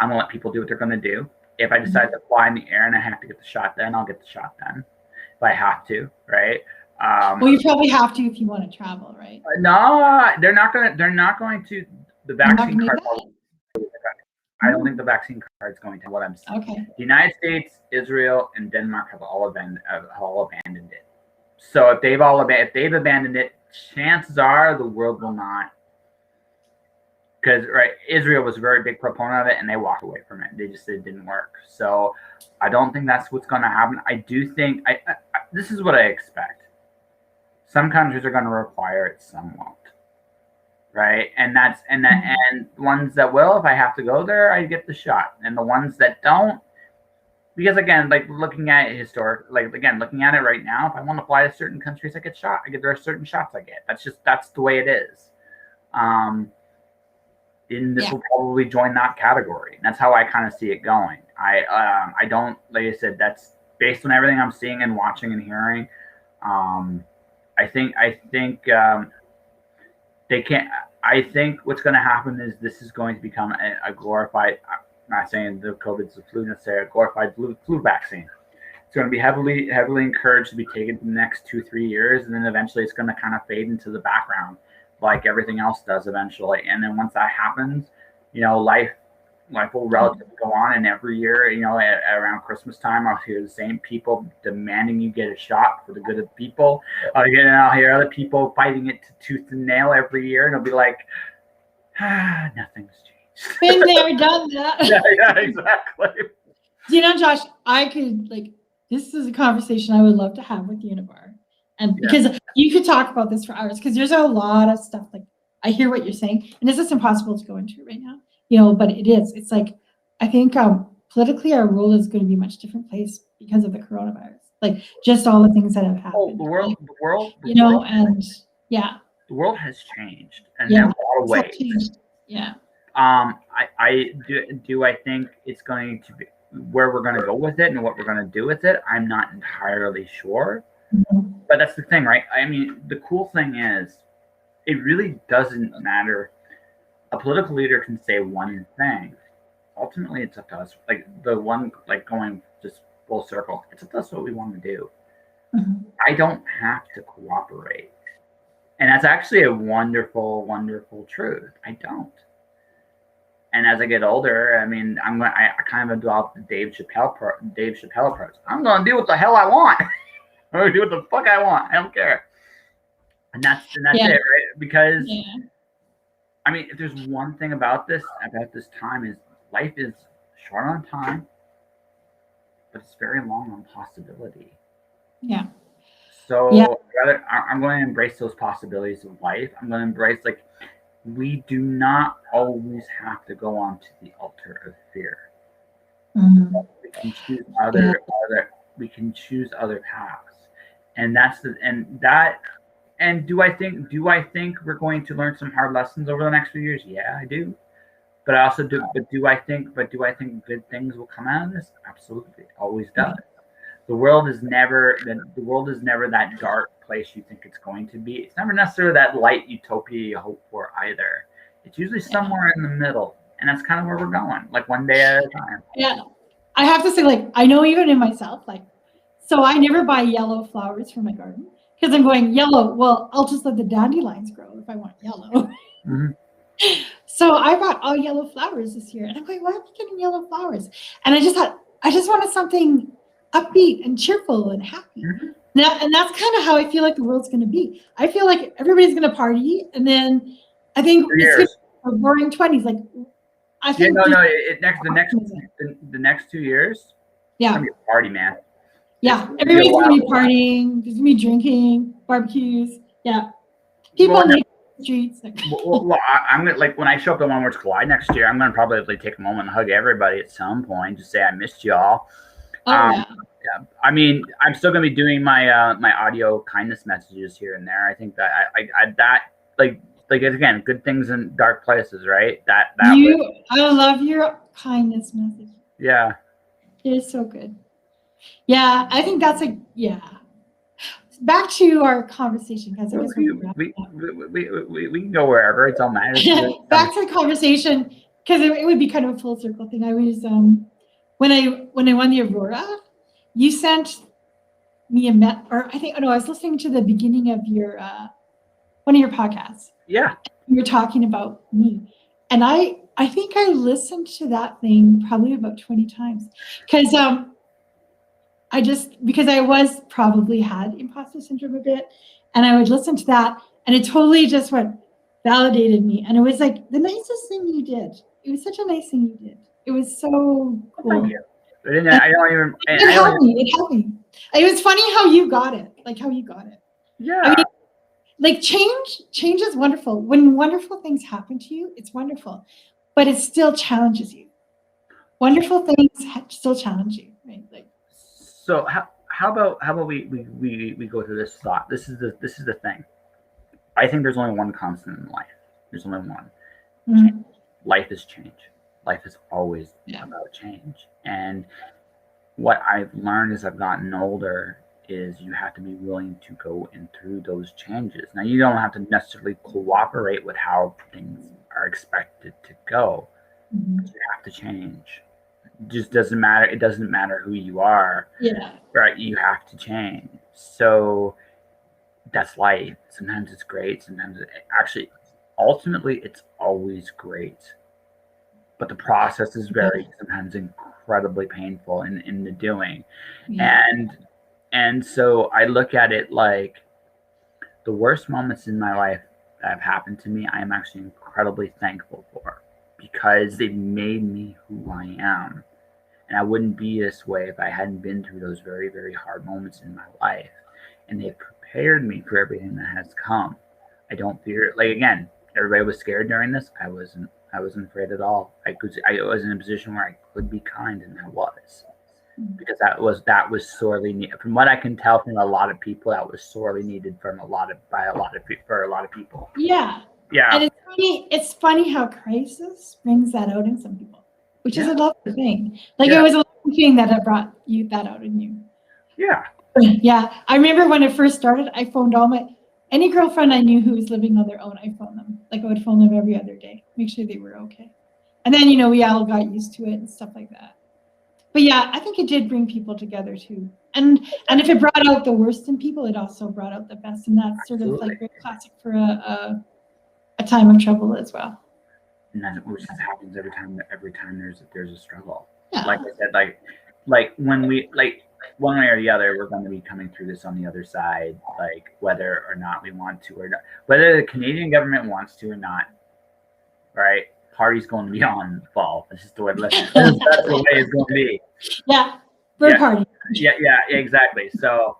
I'm gonna let people do what they're gonna do. If I decide to fly in the air and I have to get the shot done, I'll get the shot done. If I have to, right? Well, you probably have to if you want to travel, right? No, they're not going to. The vaccine card. I don't think the vaccine card is going to. What I'm saying. Okay. The United States, Israel, and Denmark have all abandoned it. So if they've abandoned it, chances are the world will not. Because Israel was a very big proponent of it, and they walked away from it. They just said it didn't work. So I don't think that's what's going to happen. I do think this is what I expect. Some countries are going to require it, some won't. Right, and ones that will, if I have to go there, I get the shot, and the ones that don't, because again, like looking at it looking at it right now, if I want to fly to certain countries, I get shot. There are certain shots I get. That's the way it is. And this will probably join that category. And that's how I kind of see it going. I don't, like I said, that's based on everything I'm seeing and watching and hearing. I think they can't. I think what's going to happen is this is going to become a glorified. I'm not saying the COVID's the flu necessarily, a glorified flu vaccine. It's going to be heavily encouraged to be taken in the next 2-3 years, and then eventually it's going to kind of fade into the background, like everything else does eventually. And then once that happens, life will relatively go on. And every year, around Christmas time, I'll hear the same people demanding you get a shot for the good of people. I'll hear other people fighting it to tooth and nail every year, and it'll be like, nothing's changed. Been there, done that. yeah, exactly. Josh, this is a conversation I would love to have with Univar. And because you could talk about this for hours, because there's a lot of stuff, like I hear what you're saying, and it's just impossible to go into right now. But it is. It's like, I think politically our world is going to be a much different place because of the coronavirus. Like just all the things that have happened. Oh, the world. The world has changed, and in a lot of ways. Yeah. I think it's going to be where we're going to go with it and what we're going to do with it. I'm not entirely sure, but that's the thing, right? I mean, the cool thing is it really doesn't matter. A political leader can say one thing. Ultimately, it's up to us. Like the one, like going just full circle, it's up to us what we want to do. Mhm. I don't have to cooperate. And that's actually a wonderful, wonderful truth. I don't. And as I get older, I mean, I kind of adopt the Dave Chappelle approach. I'm going to do what the hell I want. I'm going to do what the fuck I want. I don't care. And that's Yeah. it, right? Because Yeah. I mean, if there's one thing about this time is life is short on time, but it's very long on possibility. Yeah. So Yeah. I'm going to embrace those possibilities of life. I'm going to embrace, like, we do not always have to go on to the altar of fear. Mhm. We can choose other we can choose other paths, and and do I think we're going to learn some hard lessons over the next few years? Yeah, I do. But I also do. But do I think good things will come out of this? Absolutely, always does. The world is never that dark place you think it's going to be. It's never necessarily that light utopia you hope for either. It's usually somewhere in the middle, and that's kind of where we're going, like one day at a time. Yeah. I have to say, like, I know even in myself, like, so I never buy yellow flowers for my garden because I'm going yellow. Well, I'll just let the dandelions grow if I want yellow. Mm-hmm. So I bought all yellow flowers this year, and I'm going, why am I getting yellow flowers? And I just thought, I just wanted something upbeat and cheerful and happy. Mm-hmm. And that's kind of how I feel like the world's going to be. I feel like everybody's going to party, and then I think it's going to be a roaring 20s. Like, I think the next 2 years, yeah, it's gonna be a party, man. Yeah, everybody's going to be partying. There's going to be drinking, barbecues. Yeah, people on the streets. Well, I'm gonna, like, when I show up at One Words Collide next year, I'm gonna probably take a moment and hug everybody at some point, just say I missed y'all. Yeah. I mean, I'm still gonna be doing my my audio kindness messages here and there. I think that like again, good things in dark places, right? I love your kindness message. Yeah, it is so good. Yeah, I think that's back to our conversation, because I guess we can go wherever. It's all matters. Back to the conversation, because it would be kind of a full circle thing. I was when I won the Aurora, you sent me I was listening to the beginning of your one of your podcasts. Yeah, you were talking about me, and I think I listened to that thing probably about 20 times, because because I was probably had imposter syndrome a bit, and I would listen to that, and it totally just validated me. And it was like the nicest thing you did. It was such a nice thing you did. It was so cool. Thank you. It helped me. It was funny how you got it. Yeah. I mean, like change is wonderful. When wonderful things happen to you, it's wonderful, but it still challenges you. Wonderful things still challenge you, right? Like, so how about we go through this thought? This is the thing. I think there's only one constant in life. There's only one. Mm-hmm. Life is change. Life is always about change. And what I've learned as I've gotten older is you have to be willing to go in through those changes. Now, you don't have to necessarily cooperate with how things are expected to go. Mm-hmm. But you have to change. It just doesn't matter. It doesn't matter who you are. Yeah. Right. You have to change. So that's life. Sometimes it's great. Sometimes ultimately, it's always great. But the process is sometimes incredibly painful in the doing. Yeah. And so I look at it like the worst moments in my life that have happened to me, I am actually incredibly thankful for, because they made me who I am. And I wouldn't be this way if I hadn't been through those very, very hard moments in my life. And they prepared me for everything that has come. I don't fear, like, again, everybody was scared during this. I wasn't afraid at all. I was in a position where I could be kind, and I was. Because that was sorely needed. From what I can tell from a lot of people, that was sorely needed for a lot of people. Yeah. Yeah. And it's funny how crisis brings that out in some people, which is a lovely thing. Like, it was a lovely thing that had brought that out in you. Yeah. Yeah. I remember when it first started, I phoned any girlfriend I knew who was living on their own, I phoned them. Like I would phone them every other day, make sure they were okay. And then, we all got used to it and stuff like that. But yeah, I think it did bring people together too. And if it brought out the worst in people, it also brought out the best. And that's sort of like very classic for a time of trouble as well. And that which happens every time there's a struggle. Yeah. Like I said, like when we one way or the other, we're going to be coming through this on the other side, like whether or not we want to or not, whether the Canadian government wants to or not, right? Party's going to be on the ball. That's just the way that's the way it's going to be. Yeah, third party. Yeah, exactly. So,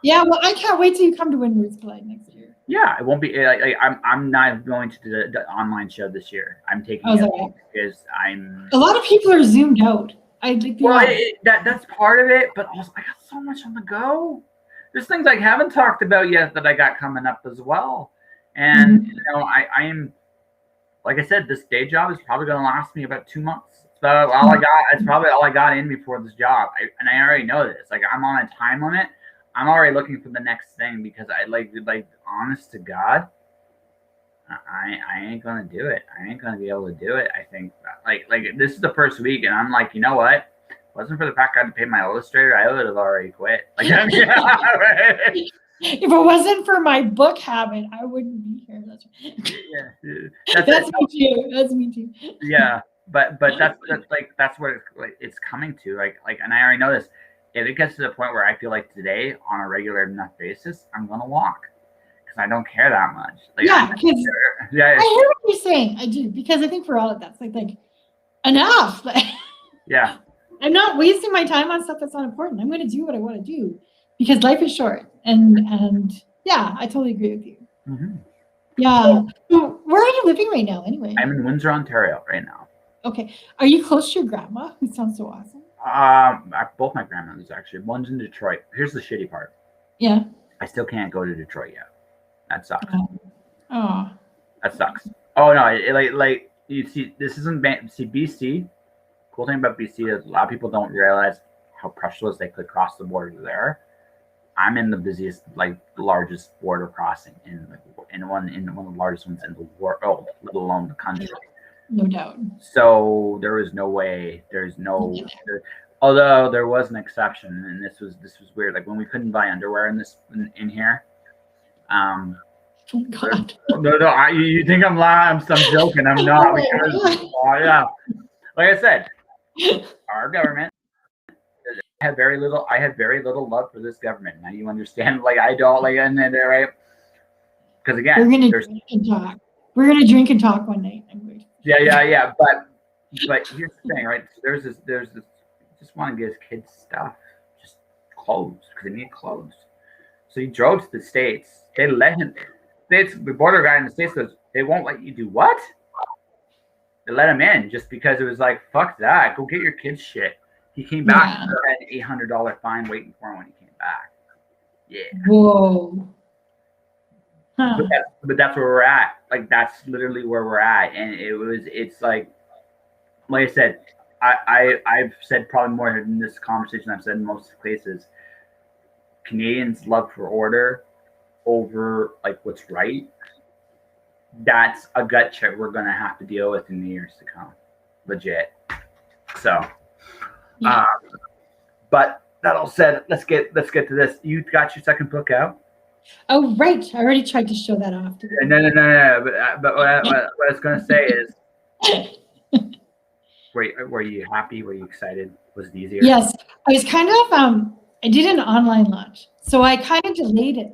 yeah, well, I can't wait till you come to Windward's Collide next year. Yeah, it won't be. I'm not going to the online show this year. I'm taking it because I'm. A lot of people are zoomed out. That's part of it, but also I got so much on the go. There's things I haven't talked about yet that I got coming up as well, and I am. Like I said, this day job is probably going to last me about 2 months. So all I got, it's probably all I got in before this job. I already know this. Like I'm on a time limit. I'm already looking for the next thing because I like honest to God, I ain't gonna do it. I ain't gonna be able to do it. I think like this is the first week, and I'm like, you know what? If it wasn't for the fact I had to pay my illustrator, I would have already quit. Like, right? If it wasn't for my book habit, I wouldn't be here. That's right. Yeah, that's me too. That's me too. Yeah, but that's what it's coming to. Like, and I already know this. If it gets to the point where I feel like today, on a regular enough basis, I'm gonna walk because I don't care that much. Like, I hear what you're saying. I do, because I think for all of that's like enough. Yeah. I'm not wasting my time on stuff that's not important. I'm going to do what I want to do because life is short. And yeah, I totally agree with you. Mm-hmm. Yeah. So where are you living right now anyway? I'm in Windsor, Ontario right now. Okay. Are you close to your grandma, who sounds so awesome? Both my grandmothers, actually. One's in Detroit. Here's the shitty part. Yeah. I still can't go to Detroit yet. That sucks. Oh. That sucks. Oh no! Like you see, this isn't BC. Cool thing about BC is a lot of people don't realize how pressureless they could cross the border there. I'm in the busiest, largest border crossing in one of the largest ones in the world, let alone the country. No doubt. So there was no way. Although there was an exception, and this was weird. Like when we couldn't buy underwear in here. Oh God. No. You think I'm lying? I'm joking. I'm not. Yeah. Like I said, our government. I had very little love for this government. Now you understand. Like I don't and then right. Because again, we're gonna drink and talk. We're gonna drink and talk one night. Yeah. But here's the thing, right? So there's this. Just want to give kids stuff, just clothes, because they need clothes. So he drove to the States. They let him. The border guy in the States goes, they won't let you do what? They let him in just because it was like, fuck that. Go get your kids' shit. He came back and had an $800 fine waiting for him when he came back. Yeah. Whoa. Huh. But that's where we're at. Like that's literally where we're at, and it's like I said. I've said probably more in this conversation I've said in most places. Canadians' love for order over like what's right. That's a gut check we're gonna have to deal with in the years to come. Legit. So, but that all said, let's get to this. You got your second book out. Oh right, I already tried to show that off. No. But what I was gonna say is. Were you happy? Were you excited? Was it easier? Yes, I was kind of. I did an online launch, so I kind of delayed it.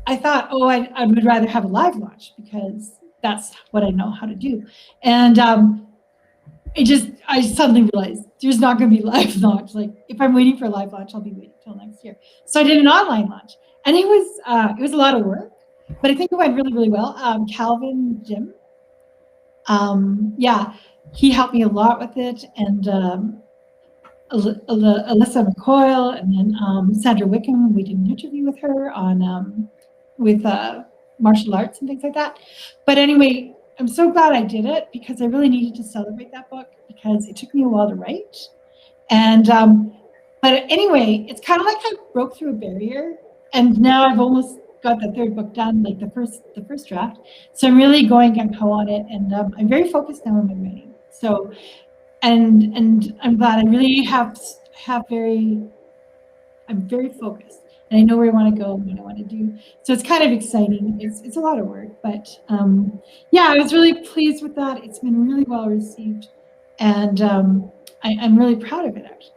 I thought, I would rather have a live launch because that's what I know how to do. And I suddenly realized there's not going to be a live launch. Like if I'm waiting for a live launch, I'll be waiting till next year. So I did an online launch, and it was a lot of work, but I think it went really, really well. Calvin Jim. He helped me a lot with it, and Alyssa McCoyle, and then Sandra Wickham. We did an interview with her on with martial arts and things like that. But anyway, I'm so glad I did it because I really needed to celebrate that book because it took me a while to write. And but anyway, it's kind of like I broke through a barrier, and now I've almost got the third book done, like the first draft. So I'm really going gung-ho on it, and I'm very focused now on my writing. So, and I'm glad I really I'm very focused, and I know where I want to go and what I want to do. So it's kind of exciting. It's a lot of work, but yeah, I was really pleased with that. It's been really well received, and I'm really proud of it actually.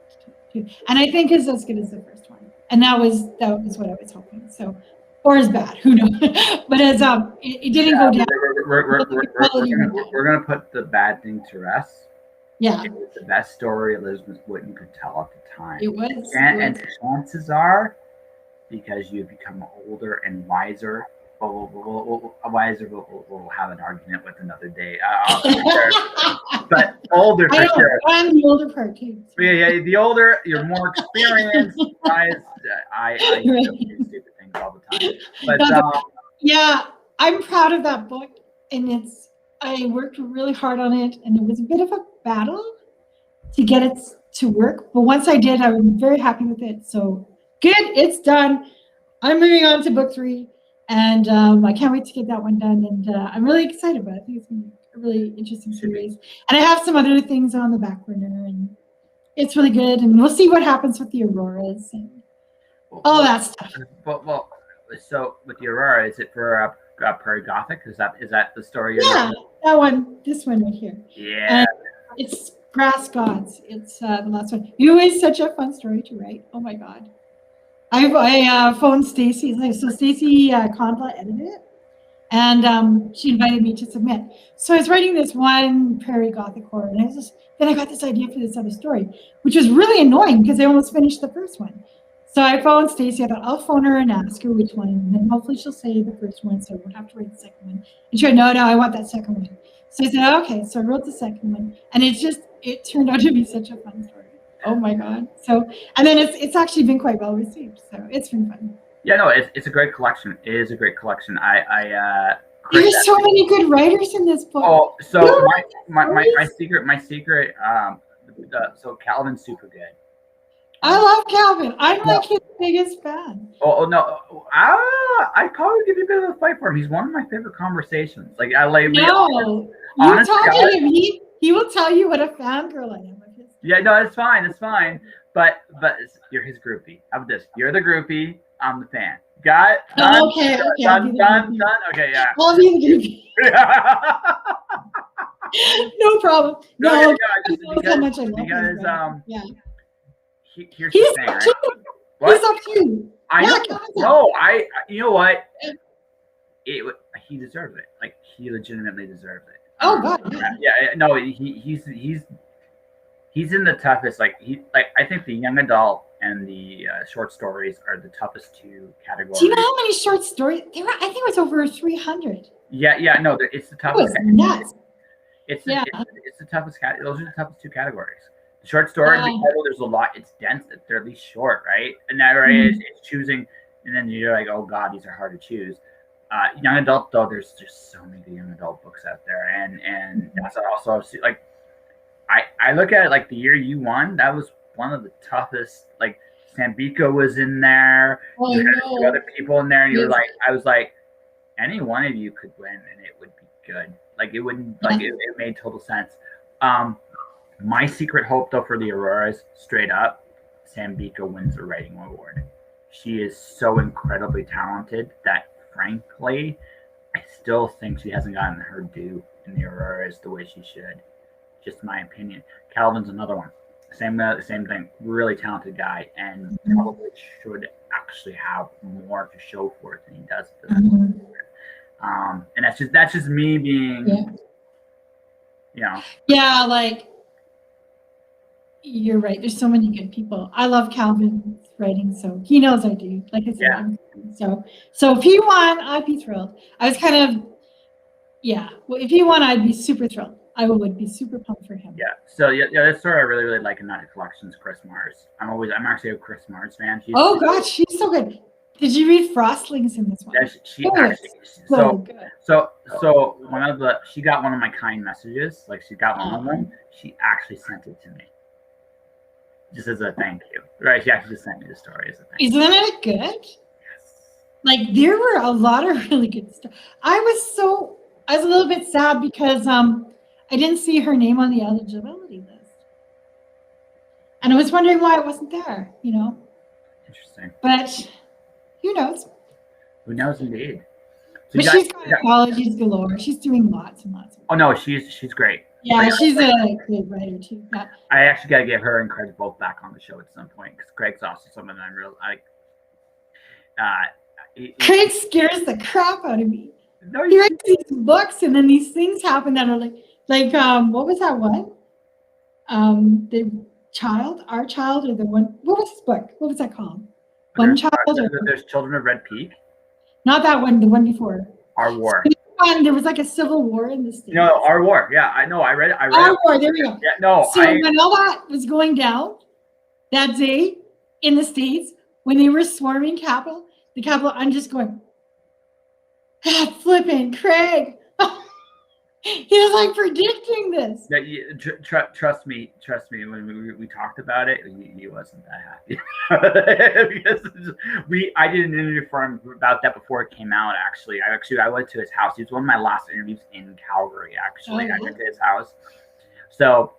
And I think it's as good as the first one, and that was what I was hoping. So, or as bad, who knows? But as it didn't go down. We're gonna put the bad thing to rest. Yeah. It was the best story Elizabeth Whitton could tell at the time. It was. And chances are, because you've become older and wiser, we'll have an argument with another day. But older for sure. I'm the older part too. Yeah, the older, you're more experienced. I do stupid things all the time. But yeah, I'm proud of that book, and I worked really hard on it, and it was a bit of a battle to get it to work. But once I did, I was very happy with it. So good, it's done. I'm moving on to book 3, and I can't wait to get that one done. And I'm really excited about it. I think it's going to be a really interesting series. And I have some other things on the back burner, and it's really good. And we'll see what happens with the Auroras and all that stuff. Well, so with the Aurora, is it for Prairie Gothic? Is that the story? Yeah, that one. This one right here. Yeah. And it's Grass Gods. It's the last one. It was such a fun story to write. Oh my god. I phoned Stacy. So Stacy Condla edited it, and she invited me to submit. So I was writing this one Prairie Gothic horror, and then I got this idea for this other story, which was really annoying because I almost finished the first one. So I phoned Stacy. I thought I'll phone her and ask her which one, and then hopefully she'll say the first one, so I won't have to write the second one. And she said, no, I want that second one. So I said, okay. So I wrote the second one, and it turned out to be such a fun story. Oh my god! So, and then it's actually been quite well received. So it's been fun. Yeah, no, it's a great collection. It is a great collection. There's so many good writers in this book. Oh, so my secret. So Calvin's super good. I love Calvin. I'm like his biggest fan. Oh no, I probably give you a bit of a fight for him. He's one of my favorite conversations. Like I like. No, you talk to him. He will tell you what a fangirl I am of his. Yeah, no, it's fine. But you're his groupie. How about this? You're the groupie. I'm the fan. Got it? Done? Okay. Done. Okay, yeah. I'll be the groupie. No problem. No, because how much I love him. Yeah. Here's the thing, right? He's up too. You know what? He deserves it. Like he legitimately deserves it. Oh God. Yeah. No, he's in the toughest. I think the young adult and the short stories are the toughest 2 categories. Do you know how many short stories there were? I think it was over 300. Yeah. No, it's the toughest. It was nuts. It's the toughest category. Those are the toughest 2 categories. Short story, there's a lot. It's dense. They're at least short, right? And that it's choosing, and then you're like, oh god, these are hard to choose. Young adult though, there's just so many young adult books out there, and that's also like, I look at it like the year you won. That was one of the toughest. Like Sambiko was in there. You had a few other people in there, and I was like, any one of you could win, and it would be good. Like it wouldn't like it made total sense. My secret hope, though, for the Auroras, straight up, Sambiko wins the writing award. She is so incredibly talented that, frankly, I still think she hasn't gotten her due in the Auroras the way she should. Just my opinion. Calvin's another one. Same thing. Really talented guy, and probably should actually have more to show for it than he does. And that's just me being, Yeah, like. You're right. There's so many good people. I love Calvin's writing, so he knows I do. Like I said, so if he won, I'd be thrilled. I was kind of, well, if he won, I'd be super thrilled. I would be super pumped for him. Yeah. So that story I really like in that collection is Chris Mars. I'm actually a Chris Mars fan. She's so good. Did you read Frostlings in this one? Yeah, she actually so good. So she got one of my kind messages. Like she got one of them. She actually sent it to me. Just as a thank you. Right, she actually just sent me the story as a thank you. Isn't it good? Yes. like there were a lot of really good stuff. I was a little bit sad because I didn't see her name on the eligibility list. And I was wondering why it wasn't there, Interesting. But who knows? Who knows indeed. So but she's got apologies galore. She's doing lots and lots. Oh no, she's great. Yeah, she's a great writer too. Yeah. I actually got to get her and Craig both back on the show at some point because Craig's also someone that I'm real like. Craig scares the crap out of me. No, he writes these books and then these things happen that are like what was that one? Our Child, or the one. What was this book? What was that called? One Child. There's Children of Red Peak. Not that one. The one before. Our War. There was like a civil war in the States. No, Our War. Yeah, I know. I read it. Our War. There we go. Yeah, no. So when all that was going down that day in the States, when they were swarming the Capitol, I'm just going, flipping Craig. He was like predicting this. Trust me. When we talked about it, he wasn't that happy because I did an interview for him about that before it came out. Actually, I went to his house. He was one of my last interviews in Calgary. Actually, I went to his house. So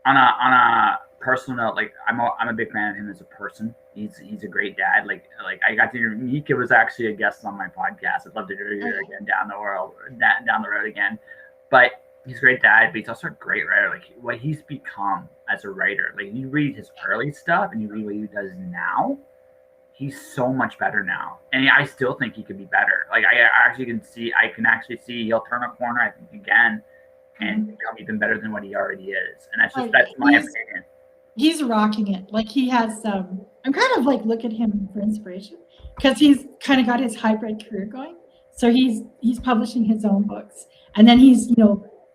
on a personal note, like I'm a big fan of him as a person. He's a great dad. Like I got to interview. Mika was actually a guest on my podcast. I'd love to interview her again down the road again. But he's a great dad, but he's also a great writer. Like what he's become as a writer. Like you read his early stuff and you read what he does now, he's so much better now. And I still think he could be better. Like I can actually see he'll turn a corner, I think, again and become even better than what he already is. And that's my opinion. He's rocking it. Like he has I'm kind of like look at him for inspiration because he's kind of got his hybrid career going. So he's publishing his own books. And then he's,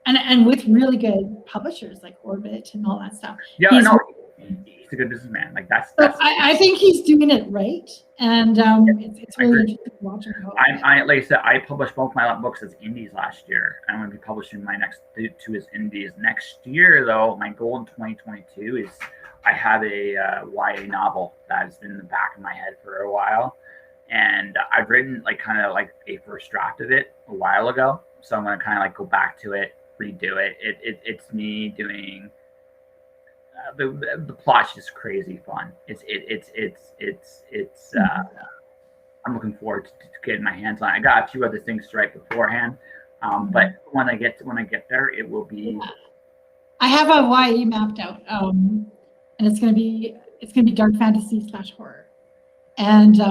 and with really good publishers like Orbit and all that stuff. Yeah, he's a good businessman. Like that's I think he's doing it right, and it's really interesting watching. Like I said, I published both my books as indies last year. I'm going to be publishing my next two as indies next year. Though my goal in 2022 is I have a YA novel that has been in the back of my head for a while, and I've written kind of a first draft of it a while ago. So I'm going to kind of go back to it, redo it. It's me doing the plot's just crazy fun. I'm looking forward to getting my hands on it. I got a few other things to write beforehand, but when I get there, it will be. I have a YA mapped out, and it's going to be dark fantasy / horror, and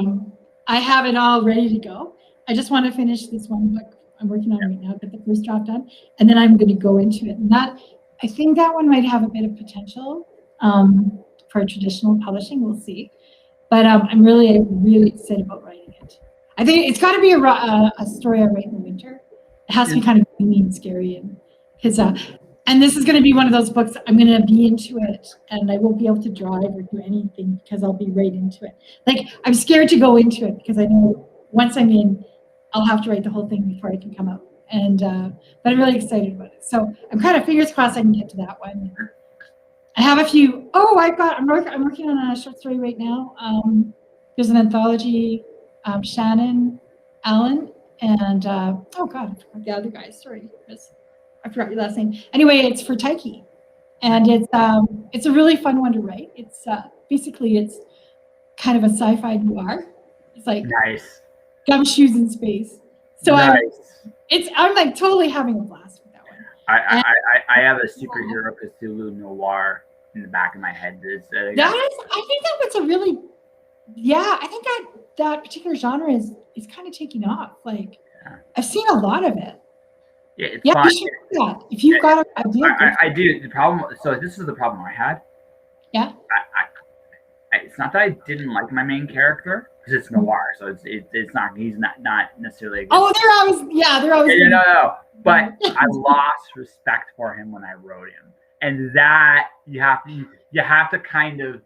I have it all ready to go. I just want to finish this one book I'm working on right now, get the first draft done, and then I'm going to go into it. And I think that one might have a bit of potential for traditional publishing. We'll see. But I'm really excited about writing it. I think it's got to be a story I write in the winter. It has to be kind of gloomy and scary, and this is going to be one of those books I'm going to be into it, and I won't be able to drive or do anything because I'll be right into it. Like I'm scared to go into it because I know once I'm in, I'll have to write the whole thing before I can come out. And but I'm really excited about it. So I'm kind of fingers crossed I can get to that one. I have a few. I'm working on a short story right now. There's an anthology. Shannon, Allen, and I forgot the other guy. Sorry, I forgot your last name. Anyway, it's for Taiki, and it's a really fun one to write. It's basically it's kind of a sci-fi noir. It's like nice. Gumshoes in space. So nice. I'm like totally having a blast with that one. I have a superhero Cthulhu noir in the back of my head. I think that was a really I think that particular genre is kind of taking off. Like I've seen a lot of it. Yeah, it's fun. You should do that. If you've got an idea. I do. The problem. So this is the problem I had. Yeah. It's not that I didn't like my main character because it's noir, so it's not. He's not necessarily. A good they're always. No. But I lost respect for him when I wrote him, and that you have to kind of.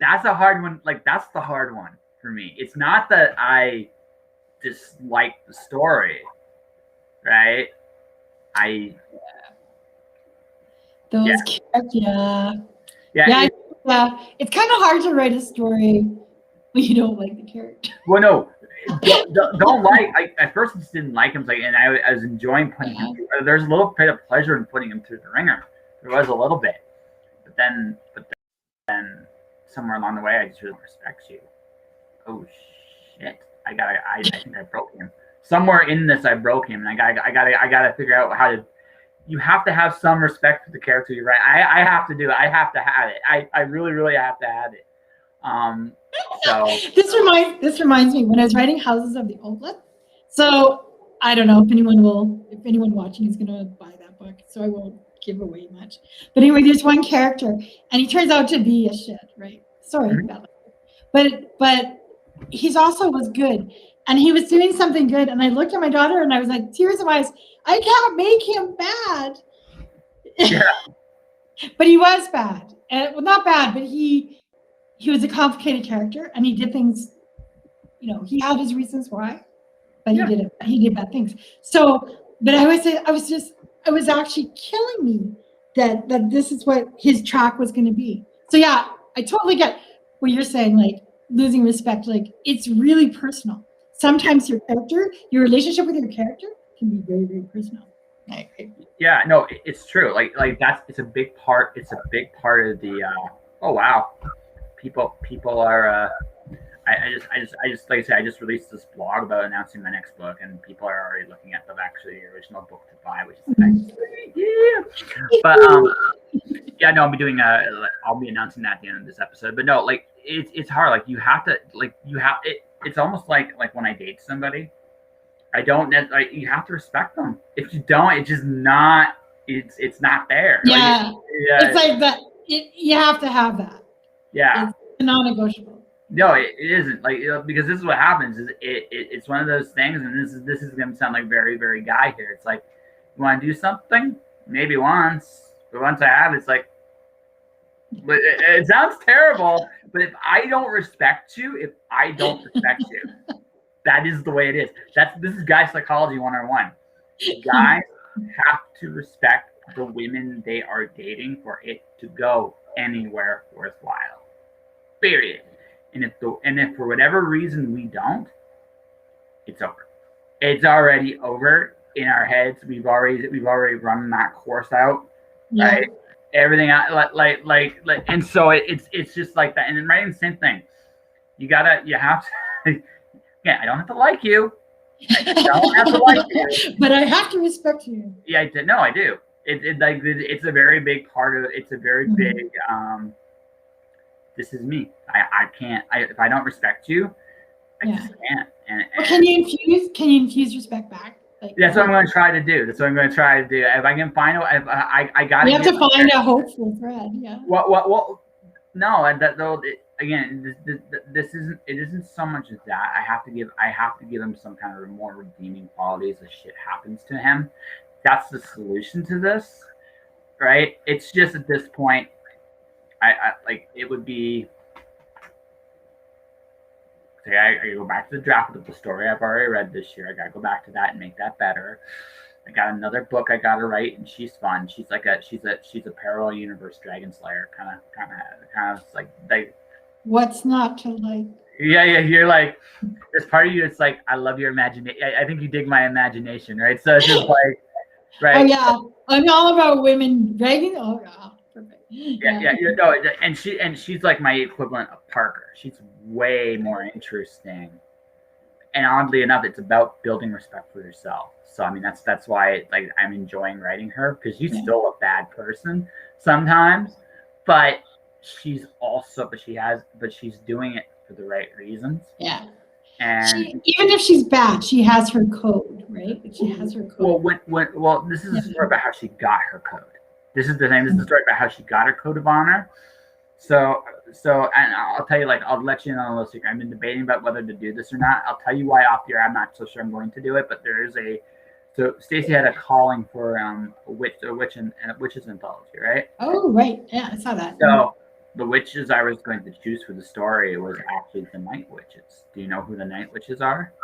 That's a hard one. Like that's the hard one for me. It's not that I dislike the story, right? Yeah. It's kind of hard to write a story Well, you don't like the character. Well, no, don't like. I at first just didn't like him, like, and I was enjoying putting him. There's a little bit of pleasure in putting him through the ringer. There was a little bit, but then somewhere along the way, I just really respect you. Oh shit! I think I broke him. Somewhere in this, I broke him, and I gotta figure out how to. You have to have some respect for the character you write. I have to do it. I have to have it. I really have to have it. So this reminds me when I was writing Houses of the Oldlet. So I don't know if anyone watching is gonna buy that book, so I won't give away much. But anyway, there's one character, and he turns out to be a shit, right? Sorry, but he's also was good, and he was doing something good, and I looked at my daughter, and I was like, tears in my eyes. I can't make him bad. Yeah. But he was bad, and well, not bad, but he was a complicated character, and he did things. You know, he had his reasons why, but he did bad things. So, but I was actually killing me that this is what his track was going to be. So yeah, I totally get what you're saying. Like losing respect, like it's really personal. Sometimes your relationship with your character can be very, very personal. Yeah, no, it's true. Like it's a big part. It's a big part of the. Oh wow, people are. I just like I said, I just released this blog about announcing my next book, and people are already looking at the original book to buy, which is nice. Yeah. But yeah, no, I'll be announcing that at the end of this episode. But no, like it's hard. Like it's almost like when I date somebody, you have to respect them. If you don't, it's just not. It's not there. Yeah, it's like that. You have to have that. Yeah, it's non-negotiable. No, it isn't. Like because this is what happens. Is it's one of those things, and this is going to sound like very, very guy here. It's like you want to do something, maybe once, but once I have, it's like. But it sounds terrible. But if I don't respect you, that is the way it is. This is guy psychology 101. Guys have to respect the women they are dating for it to go anywhere worthwhile. Period. And if for whatever reason we don't, it's over. It's already over in our heads. We've already run that course out, right? Everything out, like, and so it's just like that. And then writing the same thing. You have to. Yeah, I don't have to like you. I don't have to like you, but I have to respect you. Yeah, I do. It's a very big part of. It's a very big. This is me. I can't. If I don't respect you, I just can't. And can you infuse respect back? Like, that's what I'm going to try to do. If I can find I got. You have to find a hopeful thread. Yeah. Well. No, again, this isn't. It isn't so much as that. I have to give him some kind of more redeeming qualities as shit happens to him. That's the solution to this, right? It's just at this point. I like it would be. I go back to the draft of the story I've already read this year. I gotta go back to that and make that better. I got another book I gotta write, and she's fun. She's a parallel universe dragon slayer, kind of like. What's not to like? Yeah. You're like, there's part of you. It's like I love your imagination. I think you dig my imagination, right? So it's just like, right? Oh yeah, I'm all about women dragon. Oh yeah. Perfect. Yeah. No, and she's like my equivalent of Parker. She's way more interesting, and oddly enough, it's about building respect for yourself. So I mean, that's why like I'm enjoying writing her because she's still a bad person sometimes, but she's doing it for the right reasons. Yeah. And even if she's bad, she has her code, right? She has her code. Well, this is a story about how she got her code. This is the thing. This is the story about how she got her code of honor. So, and I'll tell you, like, I'll let you know a little secret. I've been debating about whether to do this or not. I'll tell you why off the air. I'm not so sure I'm going to do it, but so Stacey had a calling for a witches anthology, right? Oh, right. Yeah, I saw that. So the witches I was going to choose for the story was actually the night witches. Do you know who the night witches are?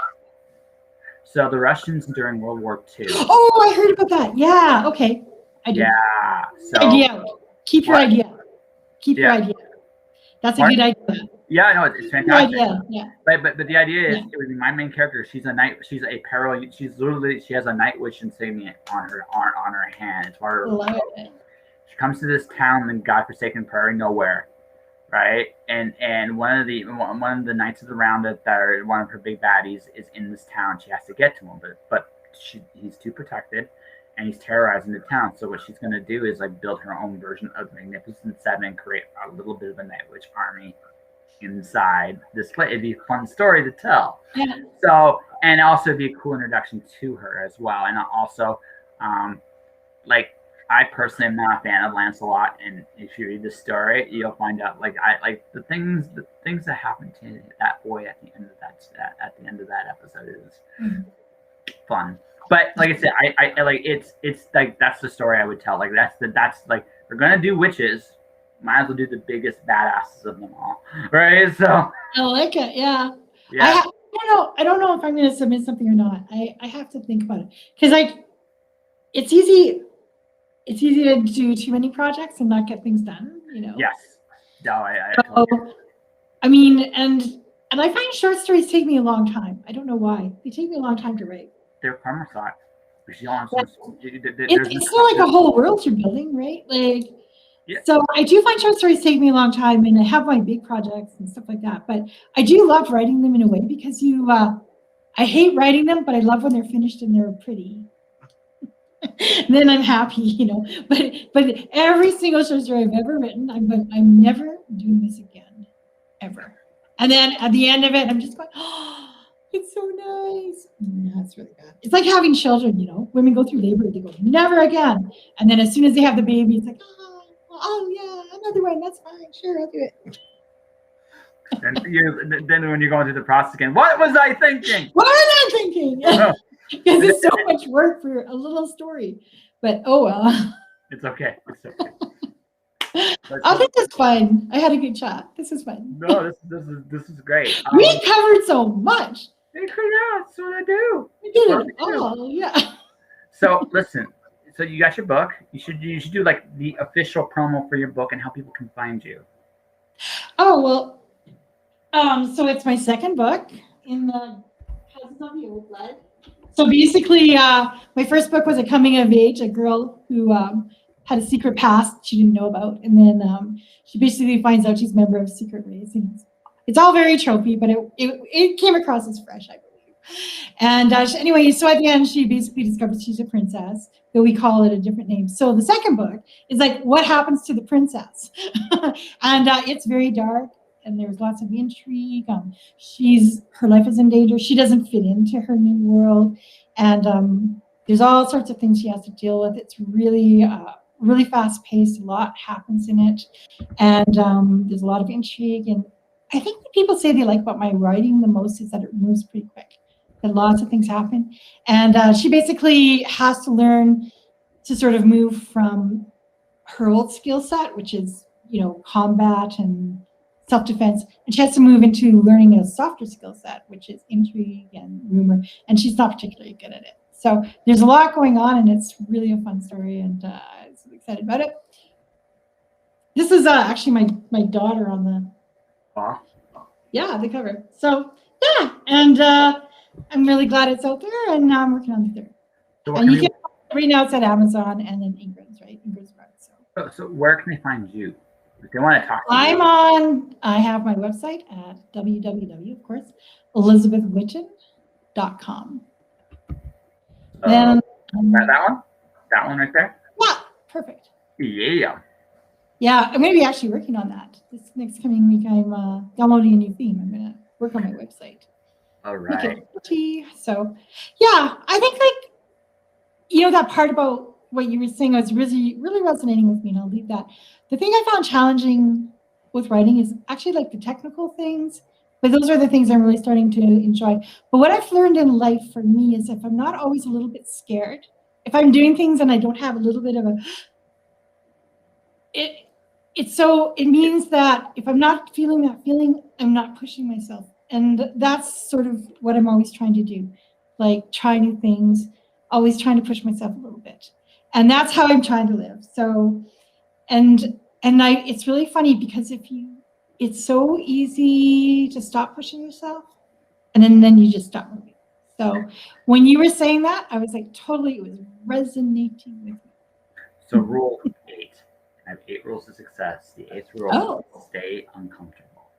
So the Russians during World War II. Oh, I heard about that. Yeah. Okay. I do. Yeah. So idea. Keep your idea. Keep your idea. That's a good idea. Yeah, I know it's fantastic. Yeah. But the idea is it would be my main character. She's a night. She's a peril. She's literally she has a night witch insignia on her hand. It's part of her. She comes to this town in godforsaken prairie nowhere, right? And one of the knights of the round that are one of her big baddies is in this town. She has to get to him, but he's too protected. And he's terrorizing the town. So what she's going to do is like build her own version of the Magnificent Seven and create a little bit of a Night Witch army inside this place. It'd be a fun story to tell. Yeah. So, and also be a cool introduction to her as well. And also, like I personally am not a fan of Lancelot. And if you read the story, you'll find out like the things that happen to that boy at the end of that episode is fun. But like I said, I like it's like that's the story I would tell. Like that's like we're gonna do witches, might as well do the biggest badasses of them all, right? So I like it. Yeah. I don't know if I'm gonna submit something or not. I have to think about it because like it's easy to do too many projects and not get things done. You know. Yes. No, I mean, and I find short stories take me a long time. I don't know why. They take me a long time to write. They're perma-thought. It's still like a whole world you're building, right? Like, so I do find short stories take me a long time, and I have my big projects and stuff like that. But I do love writing them in a way because I hate writing them, but I love when they're finished and they're pretty. And then I'm happy, you know. But every single short story I've ever written, I'm never doing this again, ever. And then at the end of it, I'm just going, oh. It's so nice. That's really good. It's like having children, you know. Women go through labor, they go, never again. And then as soon as they have the baby, it's like, oh yeah, another one. That's fine. Sure, I'll do it. Then when you're going through the process again, what was I thinking? What was I thinking? Because it's so much work for a little story. But oh well. It's okay. It's okay. This is fun. I had a good chat. This is fun. No, this is great. We covered so much. Yeah, that's what I do. We did it all, yeah. So listen, so you got your book. You should do like the official promo for your book and how people can find you. Oh well, so it's my second book in the Cousins of the Old Blood. So basically, my first book was a coming of age, a girl who had a secret past she didn't know about, and then she basically finds out she's a member of a secret race. And it's all very tropey, but it came across as fresh, I believe. And anyway, so at the end, she basically discovers she's a princess, though we call it a different name. So the second book is like, what happens to the princess? And it's very dark, and there's lots of intrigue. Her life is in danger. She doesn't fit into her new world, and there's all sorts of things she has to deal with. It's really fast paced. A lot happens in it, and there's a lot of intrigue. And I think what people say they like about my writing the most is that it moves pretty quick. That lots of things happen, and she basically has to learn to sort of move from her old skill set, which is combat and self-defense, and she has to move into learning a softer skill set, which is intrigue and rumor, and she's not particularly good at it. So there's a lot going on, and it's really a fun story, and I'm so excited about it. This is actually my daughter on the the cover. So yeah, and I'm really glad it's out there, and now I'm working on the third. So and you can right now it's at Amazon and then Ingram's, right? Ingram's Press. So where can they find you? If they want to talk to you. I have my website at www, of course, elizabethwhitton.com. Then that one right there? Yeah, perfect. Yeah. Yeah, I'm going to be actually working on that. This next coming week, I'm downloading a new theme. I'm going to work on my website. All right. So, yeah, I think that part about what you were saying was really, really resonating with me, and I'll leave that. The thing I found challenging with writing is actually like the technical things, but those are the things I'm really starting to enjoy. But what I've learned in life for me is if I'm not always a little bit scared, if I'm doing things and I don't have a little bit of it means that if I'm not feeling that feeling, I'm not pushing myself. And that's sort of what I'm always trying to do, like try new things, always trying to push myself a little bit. And that's how I'm trying to live. So, it's really funny because if you it's so easy to stop pushing yourself, and then you just stop moving. So when you were saying that, I was like, totally, it was resonating with me. So rule 8. I have 8 rules to success. The 8th rule is stay uncomfortable.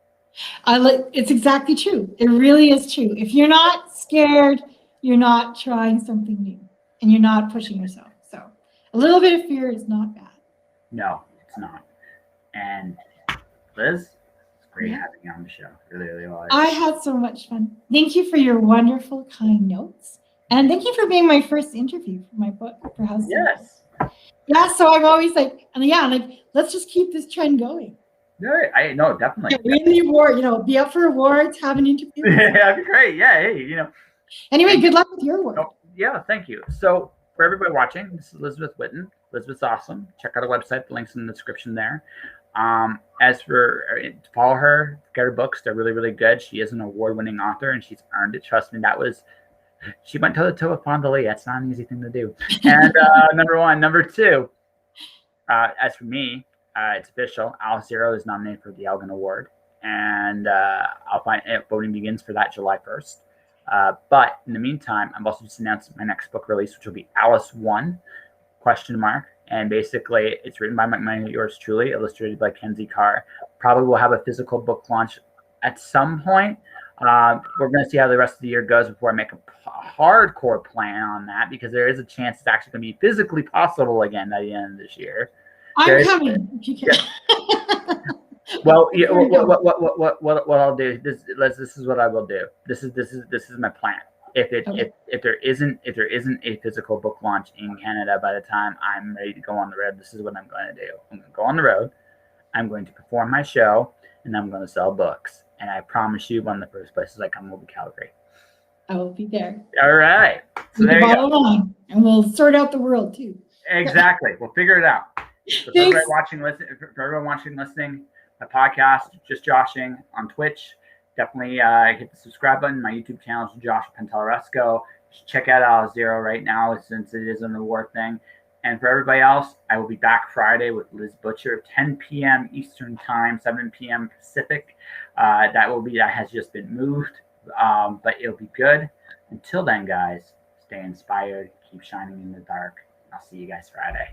It's exactly true. It really is true. If you're not scared, you're not trying something new, and you're not pushing yourself. So a little bit of fear is not bad. No, it's not. And Liz, it's great having you on the show. Really, really was. I had so much fun. Thank you for your wonderful, kind notes. And thank you for being my first interview for my book for House. Yes. Yeah, so I'm always like, let's just keep this trend going. Yeah, I know, definitely. Win the award, be up for awards, have an interview. Yeah, that'd be great. Yeah, hey, Anyway, good luck with your award. Oh, yeah, thank you. So for everybody watching, this is Elizabeth Whitton. Elizabeth's awesome. Check out her website. The link's in the description there. As for to follow her, get her books. They're really, really good. She is an award-winning author, and she's earned it. Trust me, she went toe-to-toe with Fonda Lee. That's not an easy thing to do. And number one. Number two, as for me, it's official. Alice Zero is nominated for the Elgin Award. And voting begins for that July 1st. But in the meantime, I've also just announced my next book release, which will be Alice 1, ? And basically, it's written by yours truly, illustrated by Kenzie Carr. Probably will have a physical book launch at some point. We're going to see how the rest of the year goes before I make a hardcore plan on that, because there is a chance it's actually going to be physically possible again by the end of this year. I'm coming. If you can. Well, yeah, what I'll do, this is what I will do. This is my plan. If there isn't a physical book launch in Canada by the time I'm ready to go on the road, this is what I'm going to do. I'm going to go on the road. I'm going to perform my show, and I'm going to sell books. And I promise you, one of the first places I come will be Calgary. I will be there. All right. So there you go. And we'll sort out the world too. Exactly. We'll figure it out. So for everyone watching, listening, my podcast, Just Joshing on Twitch. Definitely hit the subscribe button. My YouTube channel is Josh Pantelleresco. Check out Alice Zero right now, since it is an award thing. And for everybody else, I will be back Friday with Liz Butcher, 10 p.m. Eastern Time, 7 p.m. Pacific. That has just been moved, but it'll be good. Until then, guys, stay inspired, keep shining in the dark. I'll see you guys Friday.